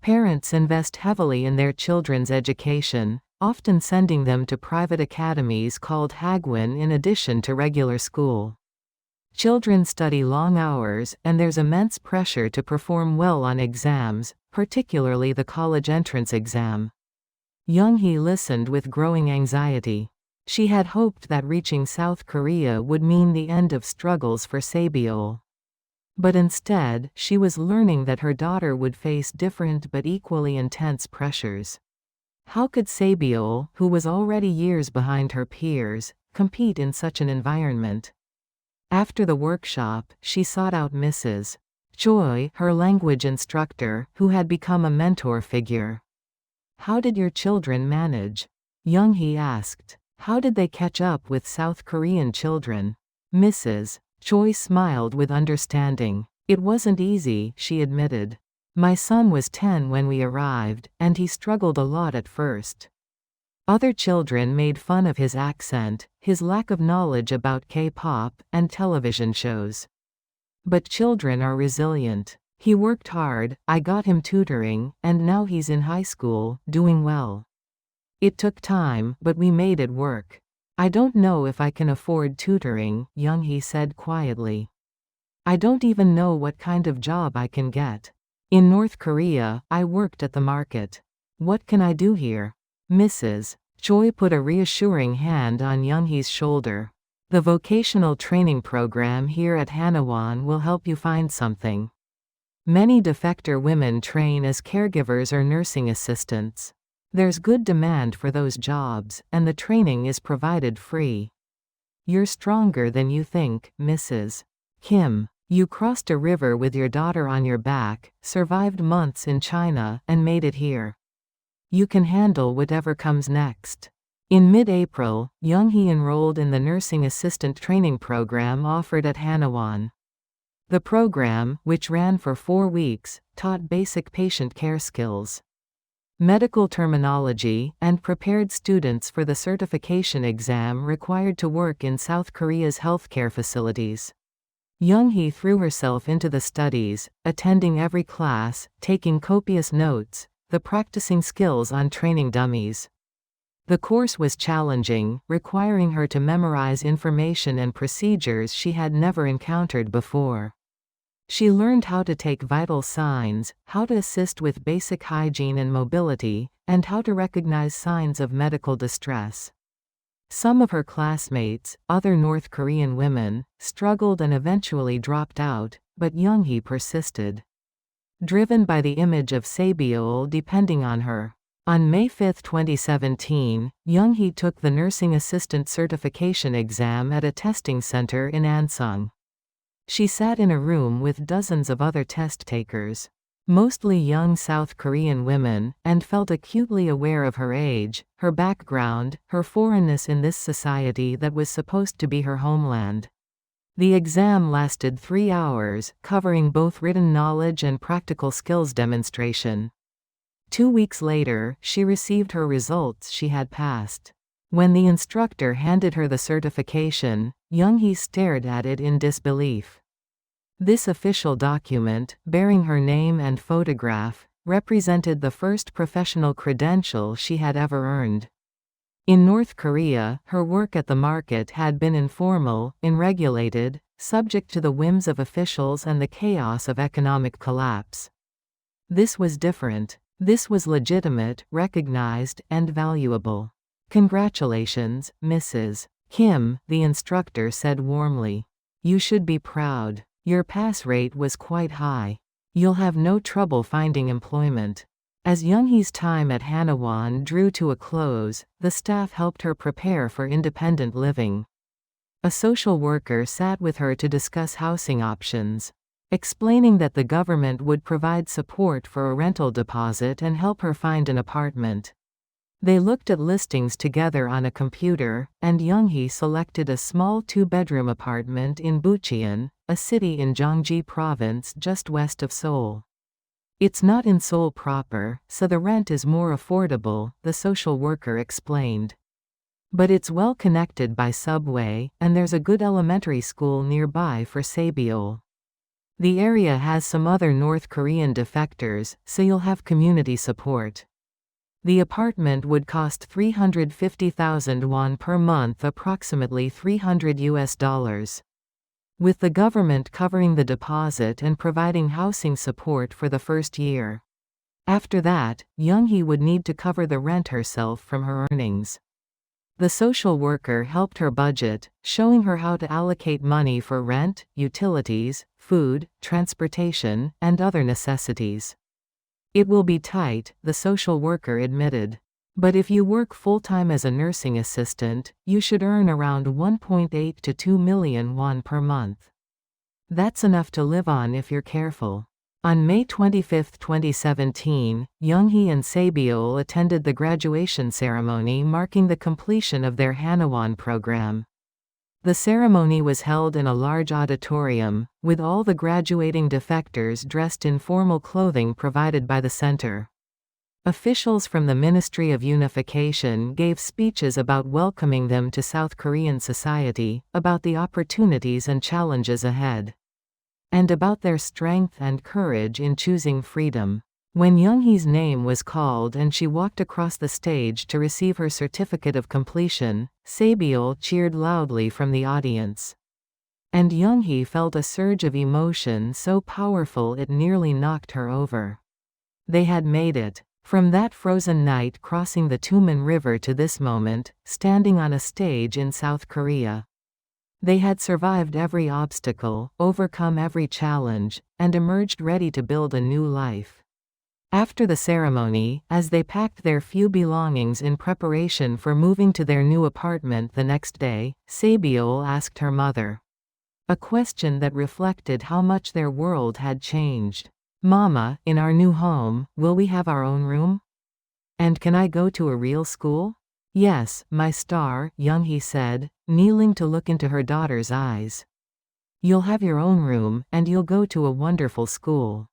Speaker 1: Parents invest heavily in their children's education, often sending them to private academies called hagwon in addition to regular school. Children study long hours, and there's immense pressure to perform well on exams, particularly the college entrance exam. Younghee listened with growing anxiety. She had hoped that reaching South Korea would mean the end of struggles for Sabiol. But instead, she was learning that her daughter would face different but equally intense pressures. How could Sabiol, who was already years behind her peers, compete in such an environment? After the workshop, she sought out Mrs. Choi, her language instructor, who had become a mentor figure. "How did your children manage?" Younghee asked. "How did they catch up with South Korean children?" Mrs. Choi smiled with understanding. "It wasn't easy," she admitted. "My son was 10 when we arrived, and he struggled a lot at first. Other children made fun of his accent, his lack of knowledge about K-pop, and television shows. But children are resilient. He worked hard, I got him tutoring, and now he's in high school, doing well. It took time, but we made it work. I don't know if I can afford tutoring, Younghee said quietly. I don't even know what kind of job I can get. In North Korea, I worked at the market. What can I do here? Mrs. Choi put a reassuring hand on Younghee's shoulder. The vocational training program here at Hanawan will help you find something. Many defector women train as caregivers or nursing assistants. There's good demand for those jobs, and the training is provided free. You're stronger than you think, Mrs. Kim. You crossed a river with your daughter on your back, survived months in China, and made it here. You can handle whatever comes next. In mid-April, Younghee enrolled in the nursing assistant training program offered at Hanawan. The program, which ran for 4 weeks, taught basic patient care skills, medical terminology, and prepared students for the certification exam required to work in South Korea's healthcare facilities. Younghee threw herself into the studies, attending every class, taking copious notes, practicing skills on training dummies. The course was challenging, requiring her to memorize information and procedures she had never encountered before. She learned how to take vital signs, how to assist with basic hygiene and mobility, and how to recognize signs of medical distress. Some of her classmates, other North Korean women, struggled and eventually dropped out, but Younghee persisted. Driven by the image of Sabiol depending on her. On May 5, 2017, Younghee took the nursing assistant certification exam at a testing center in Ansung. She sat in a room with dozens of other test takers, mostly young South Korean women, and felt acutely aware of her age, her background, her foreignness in this society that was supposed to be her homeland. The exam lasted 3 hours, covering both written knowledge and practical skills demonstration. 2 weeks later, she received her results. She had passed. When the instructor handed her the certification, Younghee stared at it in disbelief. This official document, bearing her name and photograph, represented the first professional credential she had ever earned. In North Korea, her work at the market had been informal, unregulated, subject to the whims of officials and the chaos of economic collapse. This was different. This was legitimate, recognized, and valuable. Congratulations, Mrs. Kim, the instructor said warmly. You should be proud. Your pass rate was quite high. You'll have no trouble finding employment. As Younghee's time at Hanawan drew to a close, the staff helped her prepare for independent living. A social worker sat with her to discuss housing options, explaining that the government would provide support for a rental deposit and help her find an apartment. They looked at listings together on a computer, and Younghee selected a small 2-bedroom apartment in Bucheon, a city in Gyeonggi Province just west of Seoul. It's not in Seoul proper, so the rent is more affordable, the social worker explained. But it's well connected by subway, and there's a good elementary school nearby for Sabiol. The area has some other North Korean defectors, so you'll have community support. The apartment would cost 350,000 won per month, approximately $300. With the government covering the deposit and providing housing support for the first year. After that, Younghee would need to cover the rent herself from her earnings. The social worker helped her budget, showing her how to allocate money for rent, utilities, food, transportation, and other necessities. It will be tight, the social worker admitted. But if you work full-time as a nursing assistant, you should earn around 1.8 to 2 million won per month. That's enough to live on if you're careful. On May 25, 2017, Younghee and Sabiol attended the graduation ceremony marking the completion of their Hanawan program. The ceremony was held in a large auditorium, with all the graduating defectors dressed in formal clothing provided by the center. Officials from the Ministry of Unification gave speeches about welcoming them to South Korean society, about the opportunities and challenges ahead, and about their strength and courage in choosing freedom. When Younghee's name was called and she walked across the stage to receive her certificate of completion, Sabiol cheered loudly from the audience. And Younghee felt a surge of emotion so powerful it nearly knocked her over. They had made it. From that frozen night crossing the Tumen River to this moment, standing on a stage in South Korea. They had survived every obstacle, overcome every challenge, and emerged ready to build a new life. After the ceremony, as they packed their few belongings in preparation for moving to their new apartment the next day, Sabiol asked her mother a question that reflected how much their world had changed. "Mama, in our new home, will we have our own room? And can I go to a real school?" "Yes, my star," Younghee said, kneeling to look into her daughter's eyes. "You'll have your own room, and you'll go to a wonderful school.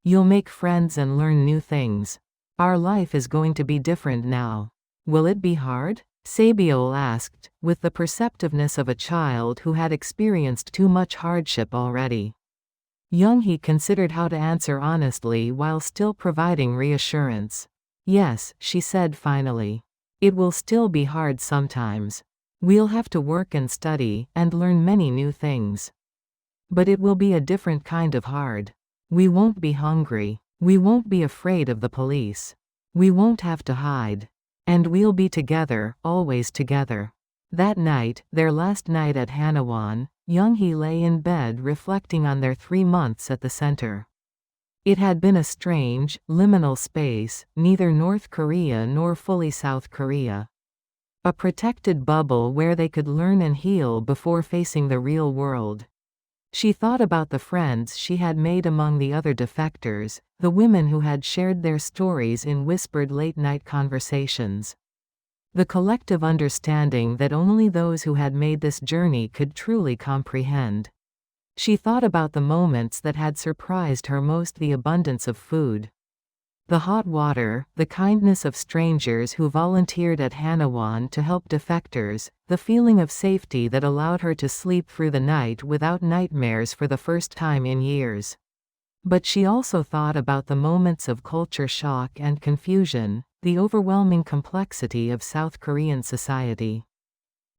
Speaker 1: You'll make friends and learn new things. Our life is going to be different now. Will it be hard?" Sabiol asked, with the perceptiveness of a child who had experienced too much hardship already. Younghee considered how to answer honestly while still providing reassurance. "Yes," she said finally. "It will still be hard sometimes. We'll have to work and study, and learn many new things. But it will be a different kind of hard. We won't be hungry. We won't be afraid of the police. We won't have to hide. And we'll be together, always together." That night, their last night at Hanawan, Younghee lay in bed reflecting on their 3 months at the center. It had been a strange, liminal space, neither North Korea nor fully South Korea. A protected bubble where they could learn and heal before facing the real world. She thought about the friends she had made among the other defectors, the women who had shared their stories in whispered late-night conversations. The collective understanding that only those who had made this journey could truly comprehend. She thought about the moments that had surprised her most: the abundance of food, the hot water, the kindness of strangers who volunteered at Hanawan to help defectors, the feeling of safety that allowed her to sleep through the night without nightmares for the first time in years. But she also thought about the moments of culture shock and confusion, the overwhelming complexity of South Korean society.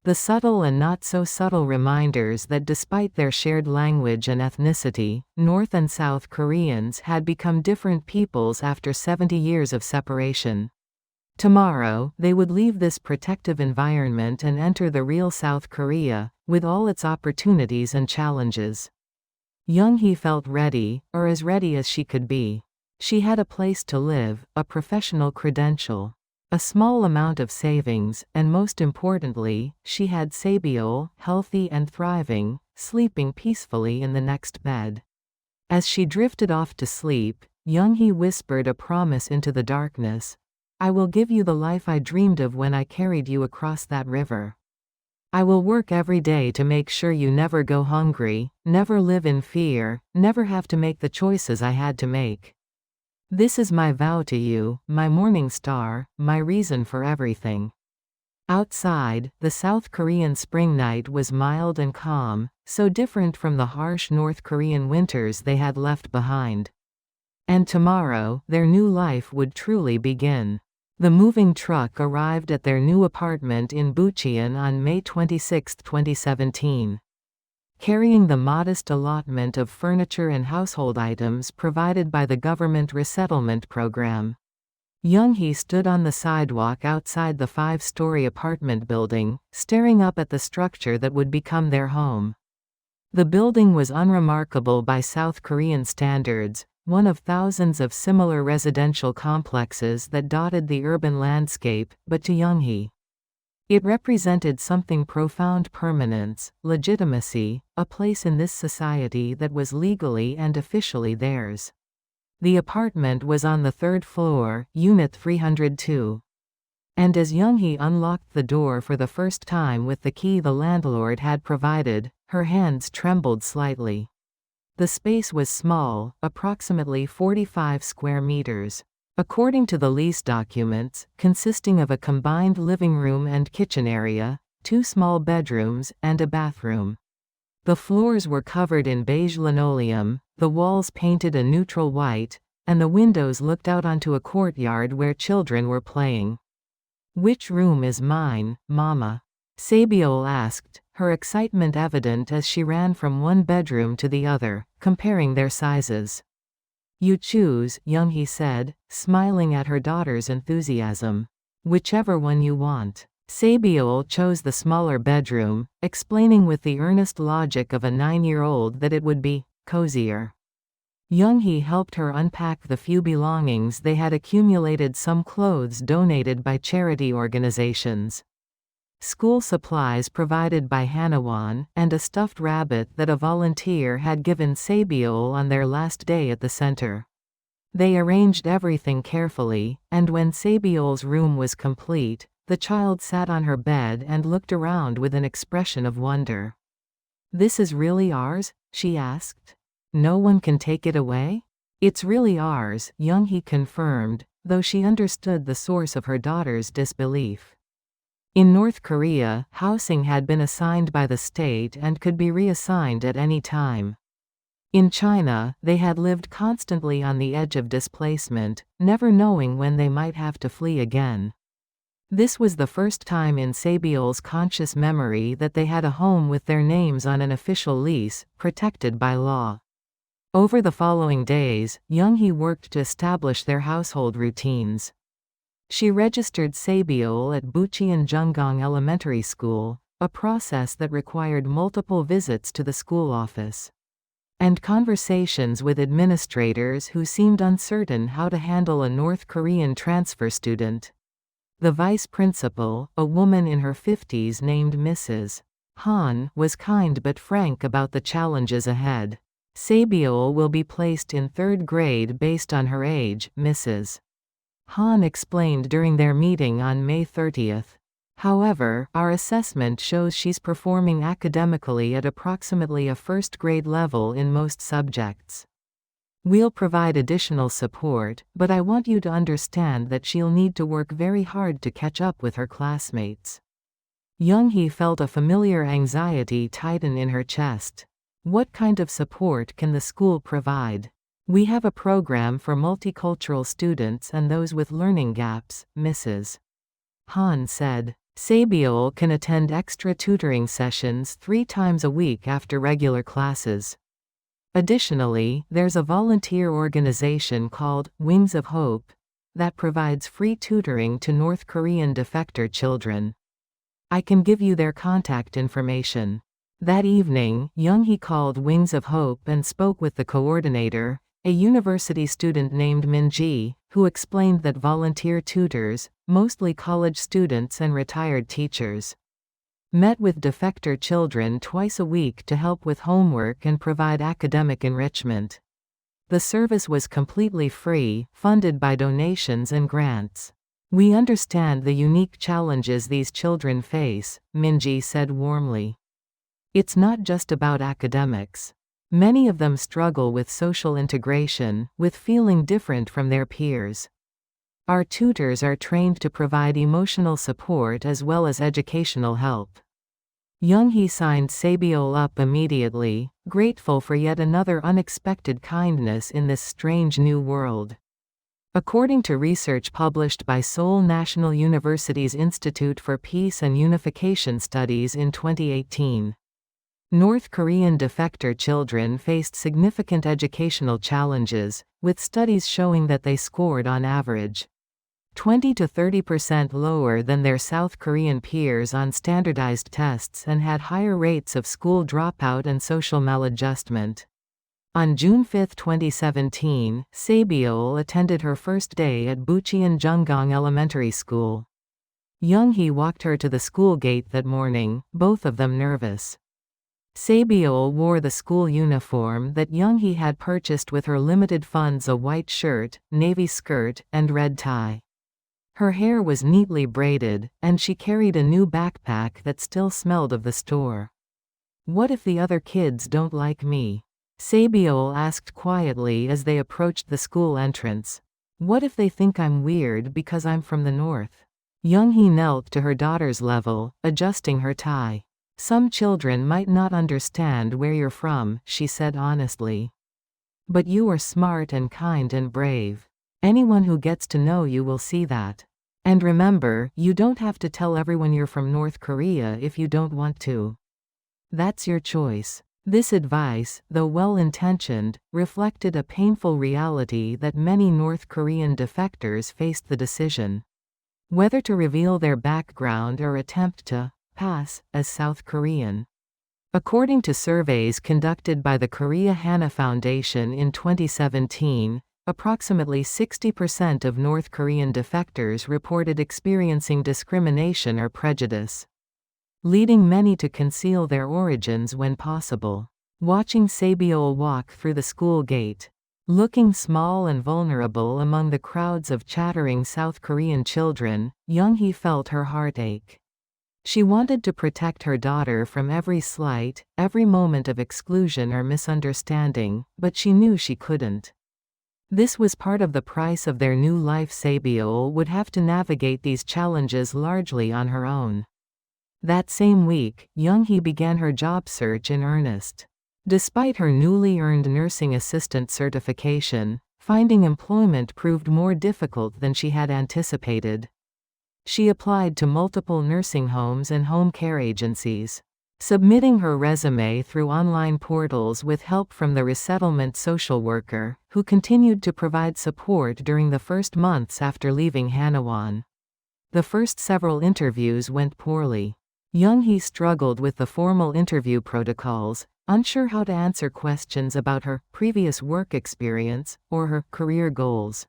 Speaker 1: The subtle and not so subtle reminders that despite their shared language and ethnicity, North and South Koreans had become different peoples after 70 years of separation. Tomorrow, they would leave this protective environment and enter the real South Korea, with all its opportunities and challenges. Younghee felt ready, or as ready as she could be. She had a place to live, a professional credential, a small amount of savings, and most importantly, she had Sabiol, healthy and thriving, sleeping peacefully in the next bed. As she drifted off to sleep, Younghee whispered a promise into the darkness. "I will give you the life I dreamed of when I carried you across that river. I will work every day to make sure you never go hungry, never live in fear, never have to make the choices I had to make. This is my vow to you, my morning star, my reason for everything." Outside, the South Korean spring night was mild and calm, so different from the harsh North Korean winters they had left behind. And tomorrow, their new life would truly begin. The moving truck arrived at their new apartment in Bucheon on May 26, 2017. Carrying the modest allotment of furniture and household items provided by the government resettlement program. Younghee stood on the sidewalk outside the 5-story apartment building, staring up at the structure that would become their home. The building was unremarkable by South Korean standards, one of thousands of similar residential complexes that dotted the urban landscape, but to Younghee, it represented something profound: permanence, legitimacy, a place in this society that was legally and officially theirs. The apartment was on the 3rd floor, Unit 302. And as Younghee unlocked the door for the first time with the key the landlord had provided, her hands trembled slightly. The space was small, approximately 45 square meters. According to the lease documents, consisting of a combined living room and kitchen area, 2 small bedrooms, and a bathroom. The floors were covered in beige linoleum, the walls painted a neutral white, and the windows looked out onto a courtyard where children were playing. "Which room is mine, Mama?" Sabiol asked, her excitement evident as she ran from one bedroom to the other, comparing their sizes. "You choose," Younghee said, smiling at her daughter's enthusiasm. "Whichever one you want." Sabiol chose the smaller bedroom, explaining with the earnest logic of a 9-year-old that it would be cozier. Younghee helped her unpack the few belongings they had accumulated, some clothes donated by charity organizations, school supplies provided by Hanawan, and a stuffed rabbit that a volunteer had given Sabiol on their last day at the center. They arranged everything carefully, and when Sabiol's room was complete, the child sat on her bed and looked around with an expression of wonder. "This is really ours?" she asked. "No one can take it away?" "It's really ours," Younghee confirmed, though she understood the source of her daughter's disbelief. In North Korea, housing had been assigned by the state and could be reassigned at any time. In China, they had lived constantly on the edge of displacement, never knowing when they might have to flee again. This was the first time in Sabiol's conscious memory that they had a home with their names on an official lease, protected by law. Over the following days, Younghee worked to establish their household routines. She registered Sabiol at Bucheon-Jungang Elementary School, a process that required multiple visits to the school office and conversations with administrators who seemed uncertain how to handle a North Korean transfer student. The vice principal, a woman in her 50s named Mrs. Han, was kind but frank about the challenges ahead. "Sabiol will be placed in 3rd grade based on her age," Mrs. Han explained during their meeting on May 30th. "However, our assessment shows she's performing academically at approximately a 1st grade level in most subjects. We'll provide additional support, but I want you to understand that she'll need to work very hard to catch up with her classmates." Younghee felt a familiar anxiety tighten in her chest. What kind of support can the school provide? "We have a program for multicultural students and those with learning gaps," Mrs. Han said. "Sabiol can attend extra tutoring sessions 3 times a week after regular classes. Additionally, there's a volunteer organization called Wings of Hope that provides free tutoring to North Korean defector children. I can give you their contact information." That evening, Younghee called Wings of Hope and spoke with the coordinator, a university student named Minji, who explained that volunteer tutors, mostly college students and retired teachers, met with defector children twice a week to help with homework and provide academic enrichment. The service was completely free, funded by donations and grants. "We understand the unique challenges these children face," Minji said warmly. "It's not just about academics. Many of them struggle with social integration, with feeling different from their peers. Our tutors are trained to provide emotional support as well as educational help." Younghee signed Sabiol up immediately, grateful for yet another unexpected kindness in this strange new world. According to research published by Seoul National University's Institute for Peace and Unification Studies in 2018, North Korean defector children faced significant educational challenges, with studies showing that they scored on average 20 to 30% lower than their South Korean peers on standardized tests and had higher rates of school dropout and social maladjustment. On June 5, 2017, Sabiol attended her first day at Bucheon-Jungang Elementary School. Younghee walked her to the school gate that morning, both of them nervous. Sabiol wore the school uniform that Younghee had purchased with her limited funds, a white shirt, navy skirt, and red tie. Her hair was neatly braided, and she carried a new backpack that still smelled of the store. "What if the other kids don't like me?" Sabiol asked quietly as they approached the school entrance. What if they think I'm weird because I'm from the north? Younghee knelt to her daughter's level, adjusting her tie. Some children might not understand where you're from, she said honestly. But you are smart and kind and brave. Anyone who gets to know you will see that. And remember, you don't have to tell everyone you're from North Korea if you don't want to. That's your choice. This advice, though well-intentioned, reflected a painful reality that many North Korean defectors faced the decision whether to reveal their background or attempt to pass as South Korean. According to surveys conducted by the Korea Hana Foundation in 2017, approximately 60% of North Korean defectors reported experiencing discrimination or prejudice, leading many to conceal their origins when possible. Watching Sabiol walk through the school gate, looking small and vulnerable among the crowds of chattering South Korean children, Younghee felt her heart ache. She wanted to protect her daughter from every slight, every moment of exclusion or misunderstanding, but she knew she couldn't. This was part of the price of their new life. Sabiol would have to navigate these challenges largely on her own. That same week, Younghee began her job search in earnest. Despite her newly earned nursing assistant certification, finding employment proved more difficult than she had anticipated. She applied to multiple nursing homes and home care agencies, submitting her resume through online portals with help from the resettlement social worker, who continued to provide support during the first months after leaving Hanawon. The first several interviews went poorly. Younghee struggled with the formal interview protocols, unsure how to answer questions about her previous work experience or her career goals.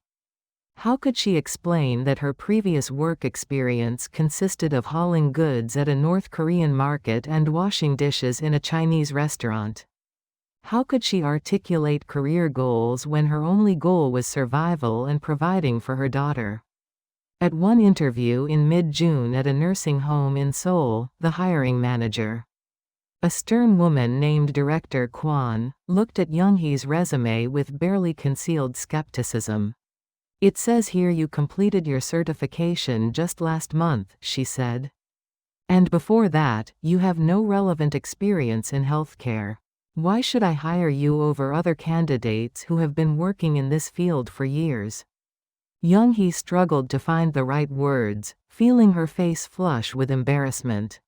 Speaker 1: How could she explain that her previous work experience consisted of hauling goods at a North Korean market and washing dishes in a Chinese restaurant? How could she articulate career goals when her only goal was survival and providing for her daughter? At one interview in mid-June at a nursing home in Seoul, the hiring manager, a stern woman named Director Kwon, looked at Younghee's resume with barely concealed skepticism. "It says here you completed your certification just last month," she said. "And before that, you have no relevant experience in healthcare. Why should I hire you over other candidates who have been working in this field for years?" Younghee struggled to find the right words, feeling her face flush with embarrassment.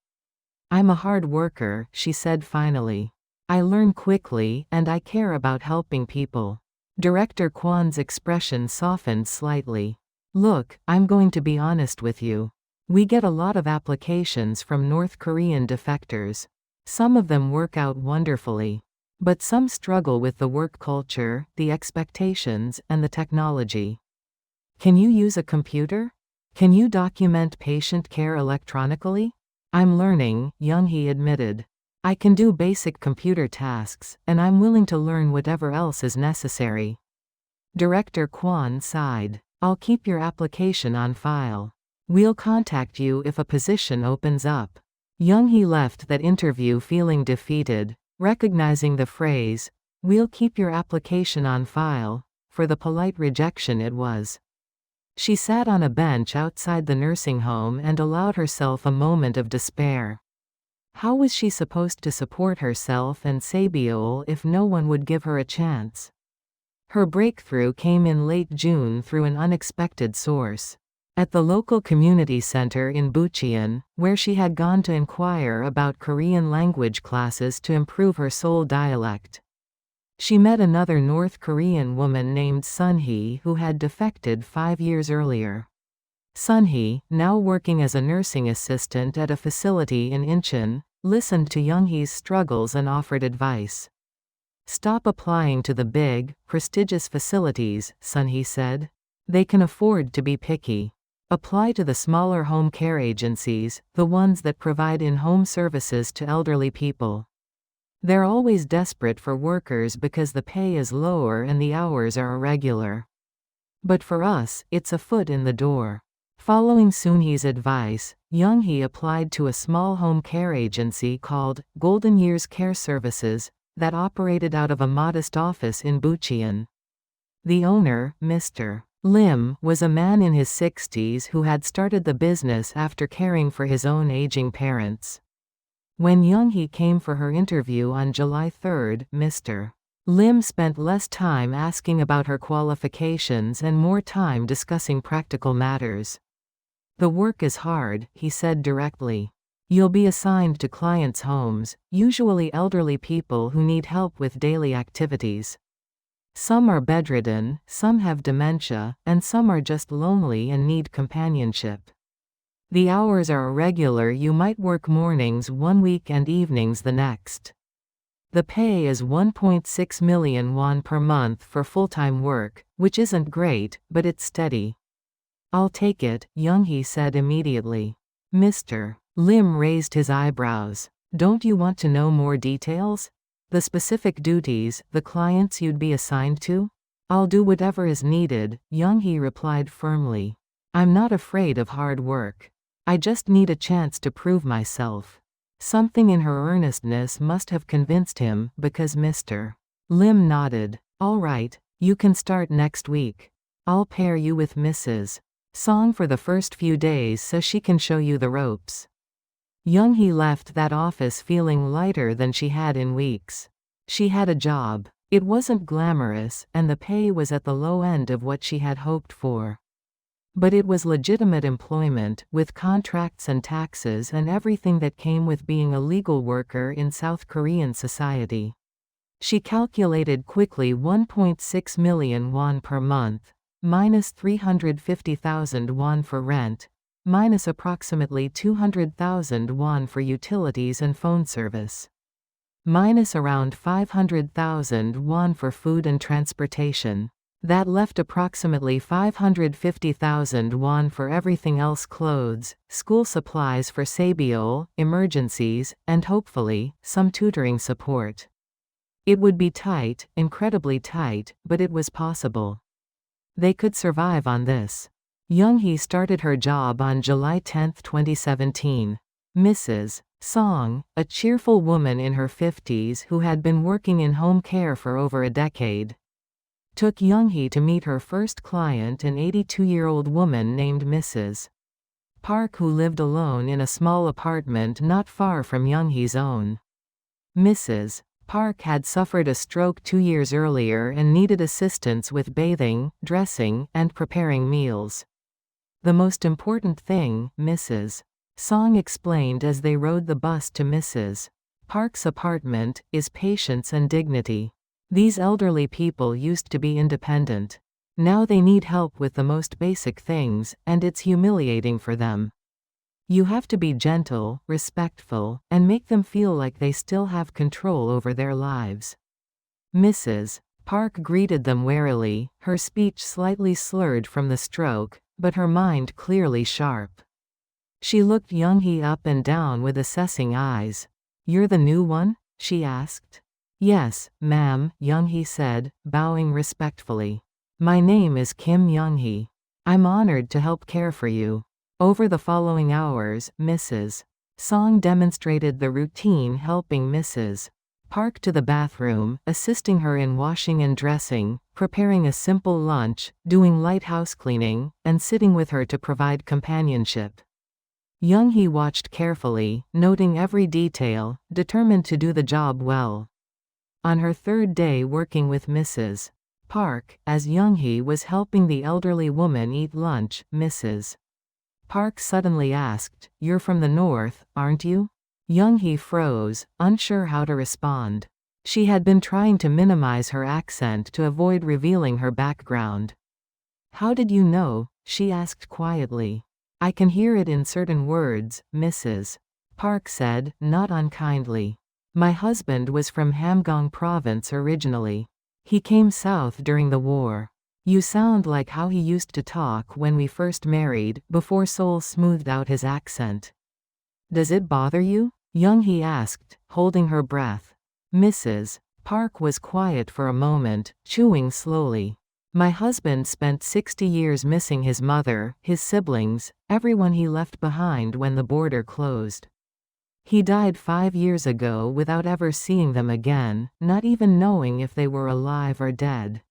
Speaker 1: "I'm a hard worker," she said finally. "I learn quickly, and I care about helping people." Director Kwon's expression softened slightly. "Look, I'm going to be honest with you. We get a lot of applications from North Korean defectors. Some of them work out wonderfully. But some struggle with the work culture, the expectations, and the technology. Can you use a computer? Can you document patient care electronically?" "I'm learning," Younghee admitted. "I can do basic computer tasks, and I'm willing to learn whatever else is necessary." Director Kwon sighed. "I'll keep your application on file. We'll contact you if a position opens up." Younghee left that interview feeling defeated, recognizing the phrase, "we'll keep your application on file," for the polite rejection it was. She sat on a bench outside the nursing home and allowed herself a moment of despair. How was she supposed to support herself and Sabiol if no one would give her a chance? Her breakthrough came in late June through an unexpected source. At the local community center in Bucheon, where she had gone to inquire about Korean language classes to improve her Seoul dialect, she met another North Korean woman named Sunhee who had defected 5 years earlier. Sunhee, now working as a nursing assistant at a facility in Incheon, listened to Younghee's struggles and offered advice. "Stop applying to the big, prestigious facilities," Sunhee said. "They can afford to be picky. Apply to the smaller home care agencies, the ones that provide in-home services to elderly people. They're always desperate for workers because the pay is lower and the hours are irregular. But for us, it's a foot in the door." Following Sunhee's advice, Younghee applied to a small home care agency called Golden Years Care Services that operated out of a modest office in Bucheon. The owner, Mr. Lim was a man in his 60s who had started the business after caring for his own aging parents. When Younghee came for her interview on July 3, Mr. Lim spent less time asking about her qualifications and more time discussing practical matters. "The work is hard," he said directly. "You'll be assigned to clients' homes, usually elderly people who need help with daily activities. Some are bedridden, some have dementia, and some are just lonely and need companionship. The hours are irregular. You might work mornings one week and evenings the next. The pay is 1.6 million won per month for full-time work, which isn't great, but it's steady." "I'll take it," Younghee said immediately. Mr. Lim raised his eyebrows. "Don't you want to know more details? The specific duties, the clients you'd be assigned to?" "I'll do whatever is needed," Younghee replied firmly. "I'm not afraid of hard work. I just need a chance to prove myself." Something in her earnestness must have convinced him, because Mr. Lim nodded. "All right, you can start next week. I'll pair you with Mrs. Song for the first few days so she can show you the ropes." Younghee left that office feeling lighter than she had in weeks. She had a job. It wasn't glamorous, and the pay was at the low end of what she had hoped for. But it was legitimate employment, with contracts and taxes and everything that came with being a legal worker in South Korean society. She calculated quickly 1.6 million won per month, minus 350,000 won for rent, minus approximately 200,000 won for utilities and phone service, minus around 500,000 won for food and transportation. That left approximately 550,000 won for everything else: clothes, school supplies for Sabiol, emergencies, and hopefully, some tutoring support. It would be tight, incredibly tight, but it was possible. They could survive on this. Younghee started her job on July 10, 2017. Mrs. Song, a cheerful woman in her 50s who had been working in home care for over a decade, took Younghee to meet her first client, an 82-year-old woman named Mrs. Park, who lived alone in a small apartment not far from Younghee's own. Mrs. Park had suffered a stroke 2 years earlier and needed assistance with bathing, dressing, and preparing meals. "The most important thing," Mrs. Song explained as they rode the bus to Mrs. Park's apartment, "is patience and dignity. These elderly people used to be independent. Now they need help with the most basic things, and it's humiliating for them. You have to be gentle, respectful, and make them feel like they still have control over their lives." Mrs. Park greeted them warily, her speech slightly slurred from the stroke, but her mind clearly sharp. She looked Younghee up and down with assessing eyes. "You're the new one?" she asked. "Yes, ma'am," Younghee said, bowing respectfully. "My name is Kim Younghee. I'm honored to help care for you." Over the following hours, Mrs. Song demonstrated the routine, helping Mrs. Park to the bathroom, assisting her in washing and dressing, preparing a simple lunch, doing light housecleaning, and sitting with her to provide companionship. Younghee watched carefully, noting every detail, determined to do the job well. On her third day working with Mrs. Park, as Younghee was helping the elderly woman eat lunch, Mrs. Park suddenly asked, "You're from the north, aren't you?" Younghee froze, unsure how to respond. She had been trying to minimize her accent to avoid revealing her background. "How did you know?" she asked quietly. "I can hear it in certain words," Mrs. Park said, not unkindly. "My husband was from Hamgyong Province originally. He came south during the war. You sound like how he used to talk when we first married," before Seoul smoothed out his accent. "Does it bother you?" Younghee asked, holding her breath. Mrs. Park was quiet for a moment, chewing slowly. "My husband spent 60 years missing his mother, his siblings, everyone he left behind when the border closed. He died 5 years ago without ever seeing them again, not even knowing if they were alive or dead.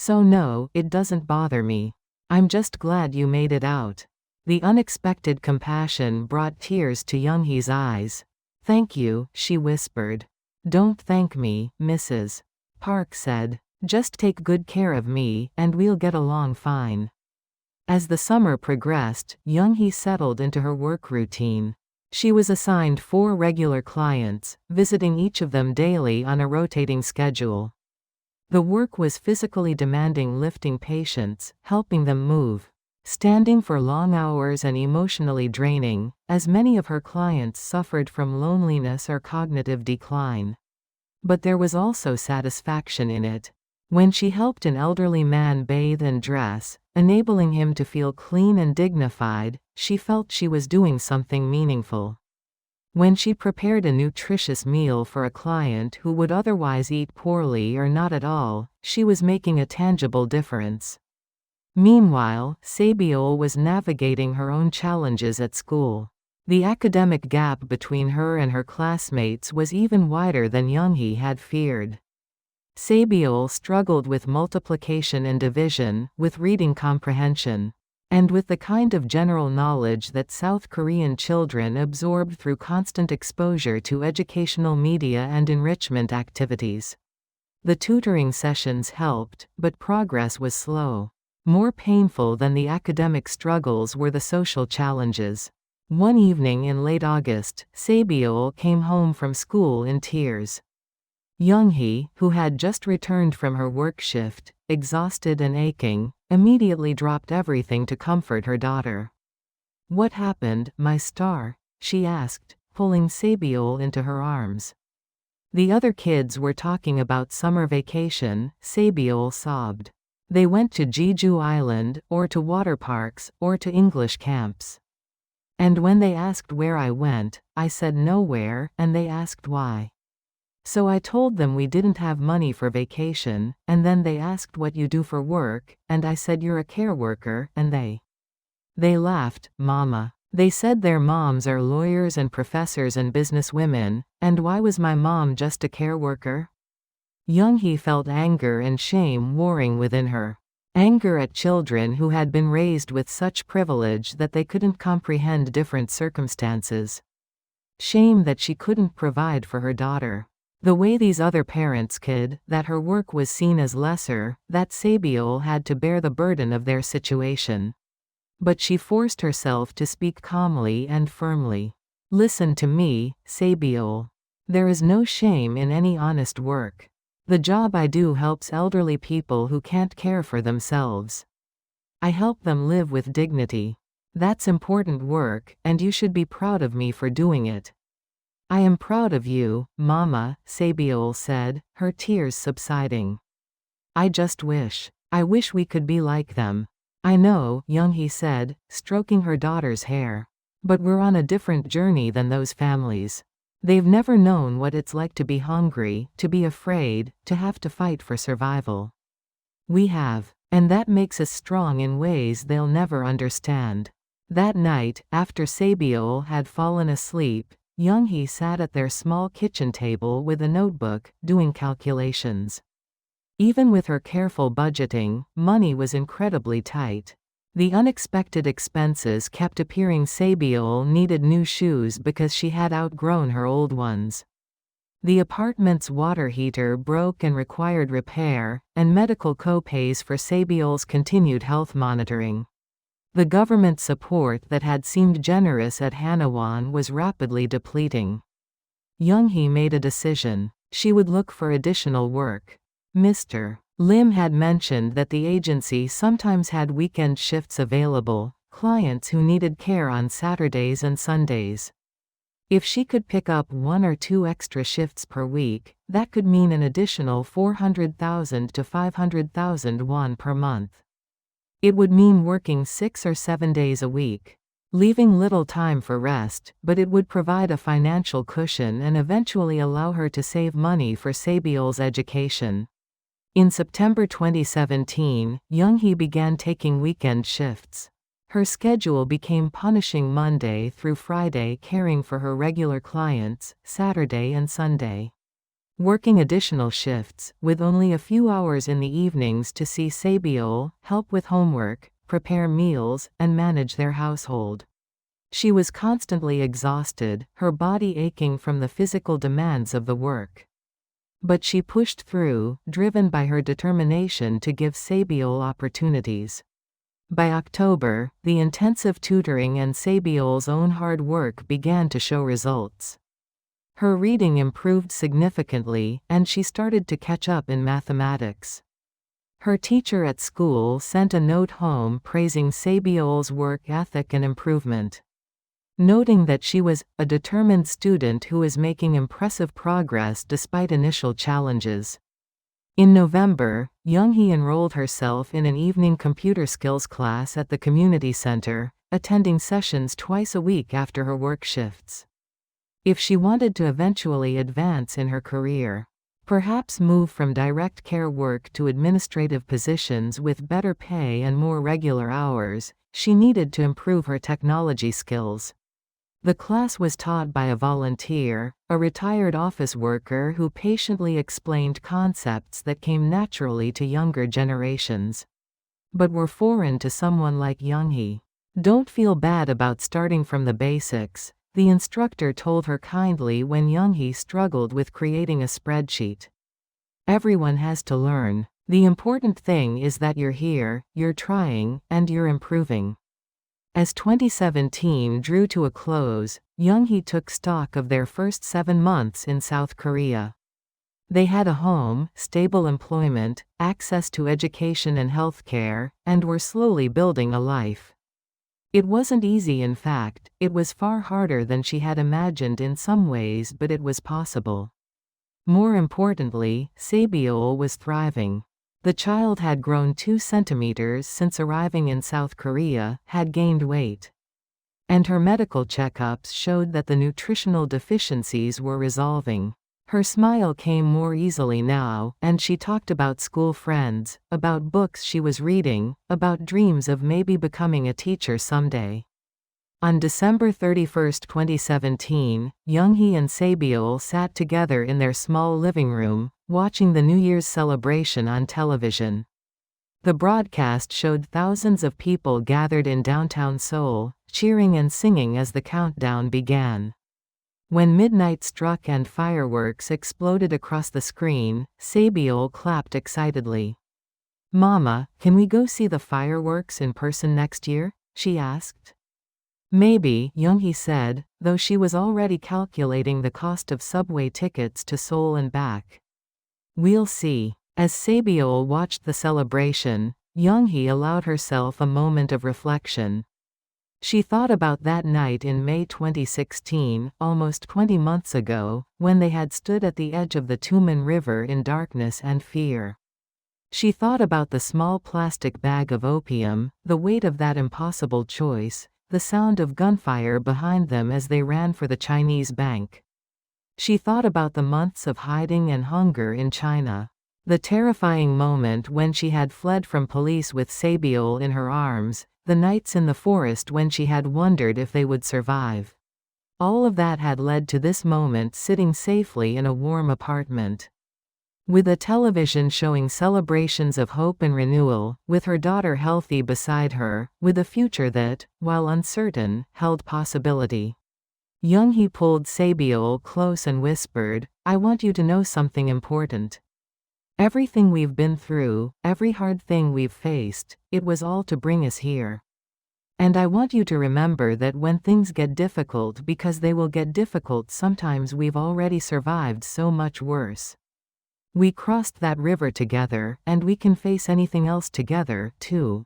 Speaker 1: So no, it doesn't bother me. I'm just glad you made it out. The unexpected compassion brought tears to Younghee's eyes. Thank you, she whispered. Don't thank me, Mrs. Park said. Just take good care of me, and we'll get along fine. As the summer progressed, Younghee settled into her work routine. She was assigned 4 regular clients, visiting each of them daily on a rotating schedule. The work was physically demanding, lifting patients, helping them move, standing for long hours, and emotionally draining, as many of her clients suffered from loneliness or cognitive decline. But there was also satisfaction in it. When she helped an elderly man bathe and dress, enabling him to feel clean and dignified, she felt she was doing something meaningful. When she prepared a nutritious meal for a client who would otherwise eat poorly or not at all, she was making a tangible difference. Meanwhile, Sabiol was navigating her own challenges at school. The academic gap between her and her classmates was even wider than Younghee had feared. Sabiol struggled with multiplication and division, with reading comprehension, and with the kind of general knowledge that South Korean children absorbed through constant exposure to educational media and enrichment activities. The tutoring sessions helped, but progress was slow. More painful than the academic struggles were the social challenges. One evening in late August, Sabiol came home from school in tears. Younghee, who had just returned from her work shift, exhausted and aching, immediately dropped everything to comfort her daughter. "What happened, my star?" she asked, pulling Sabiol into her arms. The other kids were talking about summer vacation, Sabiol sobbed. They went to Jeju Island, or to water parks, or to English camps. And when they asked where I went, I said nowhere, and they asked why. So I told them we didn't have money for vacation, and then they asked what you do for work, and I said you're a care worker, and they laughed, Mama. They said their moms are lawyers and professors and businesswomen, and why was my mom just a care worker? Younghee felt anger and shame warring within her. Anger at children who had been raised with such privilege that they couldn't comprehend different circumstances. Shame that she couldn't provide for her daughter the way these other parents could, that her work was seen as lesser, that Sabiol had to bear the burden of their situation. But she forced herself to speak calmly and firmly. Listen to me, Sabiol. There is no shame in any honest work. The job I do helps elderly people who can't care for themselves. I help them live with dignity. That's important work, and you should be proud of me for doing it. I am proud of you, Mama, Sabiol said, her tears subsiding. I wish we could be like them. I know, Younghee said, stroking her daughter's hair. But we're on a different journey than those families. They've never known what it's like to be hungry, to be afraid, to have to fight for survival. We have. And that makes us strong in ways they'll never understand. That night, after Sabiol had fallen asleep, Younghee sat at their small kitchen table with a notebook, doing calculations. Even with her careful budgeting, money was incredibly tight. The unexpected expenses kept appearing. Sabiol needed new shoes because she had outgrown her old ones. The apartment's water heater broke and required repair, and medical co-pays for Sabiol's continued health monitoring. The government support that had seemed generous at Hanawan was rapidly depleting. Younghee made a decision. She would look for additional work. Mr. Lim had mentioned that the agency sometimes had weekend shifts available, clients who needed care on Saturdays and Sundays. If she could pick up 1 or 2 extra shifts per week, that could mean an additional 400,000 to 500,000 won per month. It would mean working 6 or 7 days a week, leaving little time for rest, but it would provide a financial cushion and eventually allow her to save money for Sabiol's education. In September 2017, Younghee began taking weekend shifts. Her schedule became punishing Monday through Friday, caring for her regular clients, Saturday and Sunday. working additional shifts, with only a few hours in the evenings to see Sabiol, help with homework, prepare meals, and manage their household. She was constantly exhausted, her body aching from the physical demands of the work. But she pushed through, driven by her determination to give Sabiol opportunities. By October, the intensive tutoring and Sabiol's own hard work began to show results. Her reading improved significantly, and she started to catch up in mathematics. Her teacher at school sent a note home praising Sabiol's work ethic and improvement, noting that she was a determined student who is making impressive progress despite initial challenges. In November, Younghee enrolled herself in an evening computer skills class at the community center, attending sessions twice a week after her work shifts. If she wanted to eventually advance in her career, perhaps move from direct care work to administrative positions with better pay and more regular hours, she needed to improve her technology skills. The class was taught by a volunteer, a retired office worker who patiently explained concepts that came naturally to younger generations, but were foreign to someone like Younghee. "Don't feel bad about starting from the basics," the instructor told her kindly when Younghee struggled with creating a spreadsheet. "Everyone has to learn. The important thing is that you're here, you're trying, and you're improving." As 2017 drew to a close, Younghee took stock of their first 7 months in South Korea. They had a home, stable employment, access to education and healthcare, and were slowly building a life. It wasn't easy. In fact, it was far harder than she had imagined in some ways, but it was possible. More importantly, Sabiol was thriving. The child had grown 2 centimeters since arriving in South Korea, had gained weight, and her medical checkups showed that the nutritional deficiencies were resolving. Her smile came more easily now, and she talked about school friends, about books she was reading, about dreams of maybe becoming a teacher someday. On December 31, 2017, Younghee and Sabiol sat together in their small living room, watching the New Year's celebration on television. The broadcast showed thousands of people gathered in downtown Seoul, cheering and singing as the countdown began. When midnight struck and fireworks exploded across the screen, Sabiol clapped excitedly. "Mama, can we go see the fireworks in person next year?" she asked. "Maybe," Younghee said, though she was already calculating the cost of subway tickets to Seoul and back. "We'll see." As Sabiol watched the celebration, Younghee allowed herself a moment of reflection. She thought about that night in May 2016, almost 20 months ago, when they had stood at the edge of the Tumen River in darkness and fear. She thought about the small plastic bag of opium, the weight of that impossible choice, the sound of gunfire behind them as they ran for the Chinese bank. She thought about the months of hiding and hunger in China. The terrifying moment when she had fled from police with Sabiol in her arms, the nights in the forest when she had wondered if they would survive. All of that had led to this moment sitting safely in a warm apartment, with a television showing celebrations of hope and renewal, with her daughter healthy beside her, with a future that, while uncertain, held possibility. Younghee pulled Sabiol close and whispered, "I want you to know something important. Everything we've been through, every hard thing we've faced, it was all to bring us here. And I want you to remember that when things get difficult, because they will get difficult sometimes, we've already survived so much worse. We crossed that river together, and we can face anything else together, too."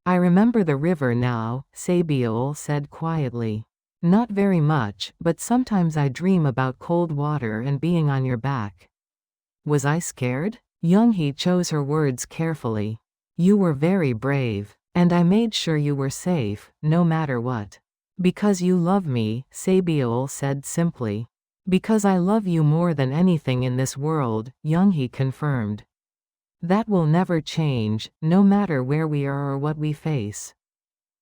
Speaker 1: "I remember the river now," Sabiol said quietly. "Not very much, but sometimes I dream about cold water and being on your back." "Was I scared?" Younghee chose her words carefully. "You were very brave. And I made sure you were safe, no matter what. Because you love me," Sabiol said simply. "Because I love you more than anything in this world," Younghee confirmed. "That will never change, no matter where we are or what we face."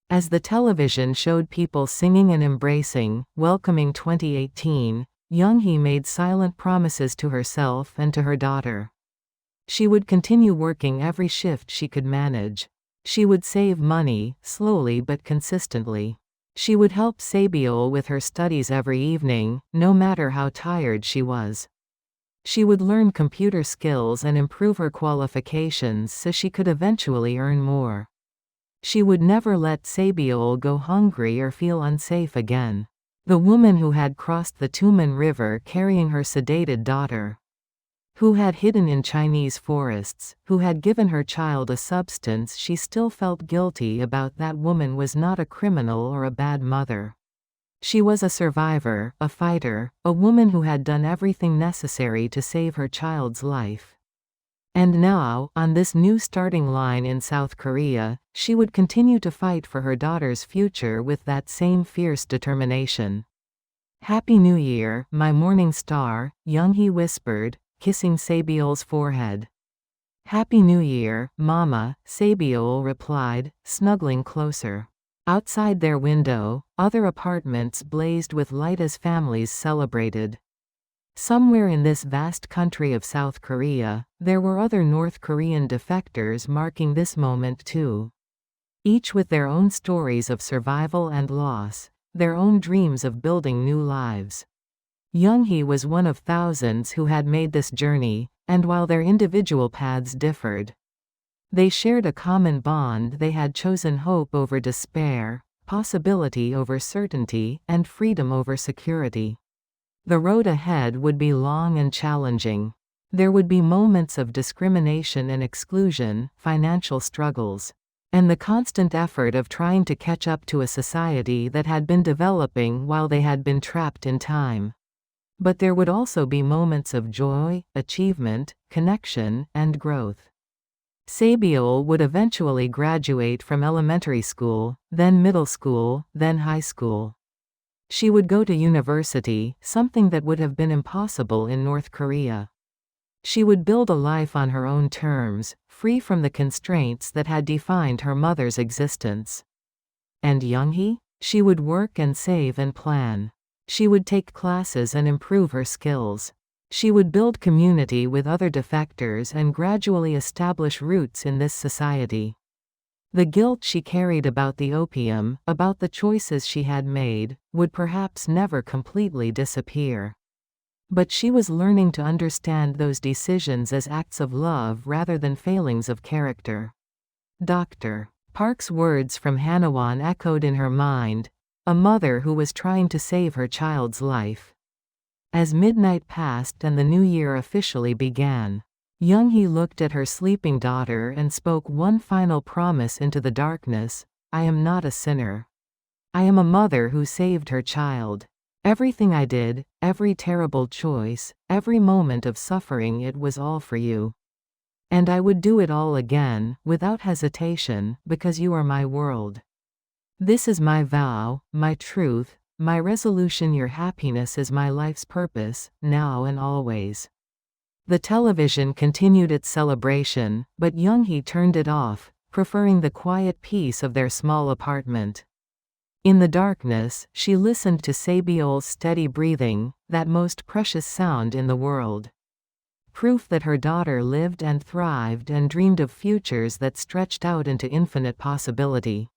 Speaker 1: As the television showed people singing and embracing, welcoming 2018, Younghee made silent promises to herself and to her daughter. She would continue working every shift she could manage. She would save money, slowly but consistently. She would help Sabiol with her studies every evening, no matter how tired she was. She would learn computer skills and improve her qualifications so she could eventually earn more. She would never let Sabiol go hungry or feel unsafe again. The woman who had crossed the Tumen River carrying her sedated daughter, who had hidden in Chinese forests, who had given her child a substance she still felt guilty about, that woman was not a criminal or a bad mother. She was a survivor, a fighter, a woman who had done everything necessary to save her child's life. And now, on this new starting line in South Korea, she would continue to fight for her daughter's future with that same fierce determination. "Happy New Year, my morning star," Younghee whispered, kissing Sabiol's forehead. "Happy New Year, Mama," Sabiol replied, snuggling closer. Outside their window, other apartments blazed with light as families celebrated. Somewhere in this vast country of South Korea, there were other North Korean defectors marking this moment too. Each with their own stories of survival and loss, their own dreams of building new lives. Younghee was one of thousands who had made this journey, and while their individual paths differed, they shared a common bond. They had chosen hope over despair, possibility over certainty, and freedom over security. The road ahead would be long and challenging. There would be moments of discrimination and exclusion, financial struggles, and the constant effort of trying to catch up to a society that had been developing while they had been trapped in time. But there would also be moments of joy, achievement, connection, and growth. Sabiol would eventually graduate from elementary school, then middle school, then high school. She would go to university, something that would have been impossible in North Korea. She would build a life on her own terms, free from the constraints that had defined her mother's existence. And Younghee? She would work and save and plan. She would take classes and improve her skills. She would build community with other defectors and gradually establish roots in this society. The guilt she carried about the opium, about the choices she had made, would perhaps never completely disappear. But she was learning to understand those decisions as acts of love rather than failings of character. Dr. Park's words from Hanawan echoed in her mind, a mother who was trying to save her child's life. As midnight passed and the new year officially began, Younghee looked at her sleeping daughter and spoke one final promise into the darkness: "I am not a sinner. I am a mother who saved her child. Everything I did, every terrible choice, every moment of suffering, it was all for you. And I would do it all again, without hesitation, because you are my world. This is my vow, my truth, my resolution. Your happiness is my life's purpose, now and always." The television continued its celebration, but Younghee turned it off, preferring the quiet peace of their small apartment. In the darkness, she listened to Sabiol's steady breathing, that most precious sound in the world. Proof that her daughter lived and thrived and dreamed of futures that stretched out into infinite possibility.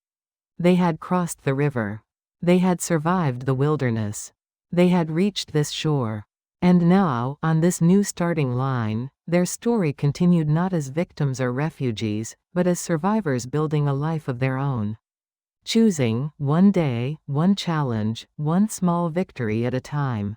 Speaker 1: They had crossed the river. They had survived the wilderness. They had reached this shore. And now, on this new starting line, their story continued not as victims or refugees, but as survivors building a life of their own. Choosing, one day, one challenge, one small victory at a time.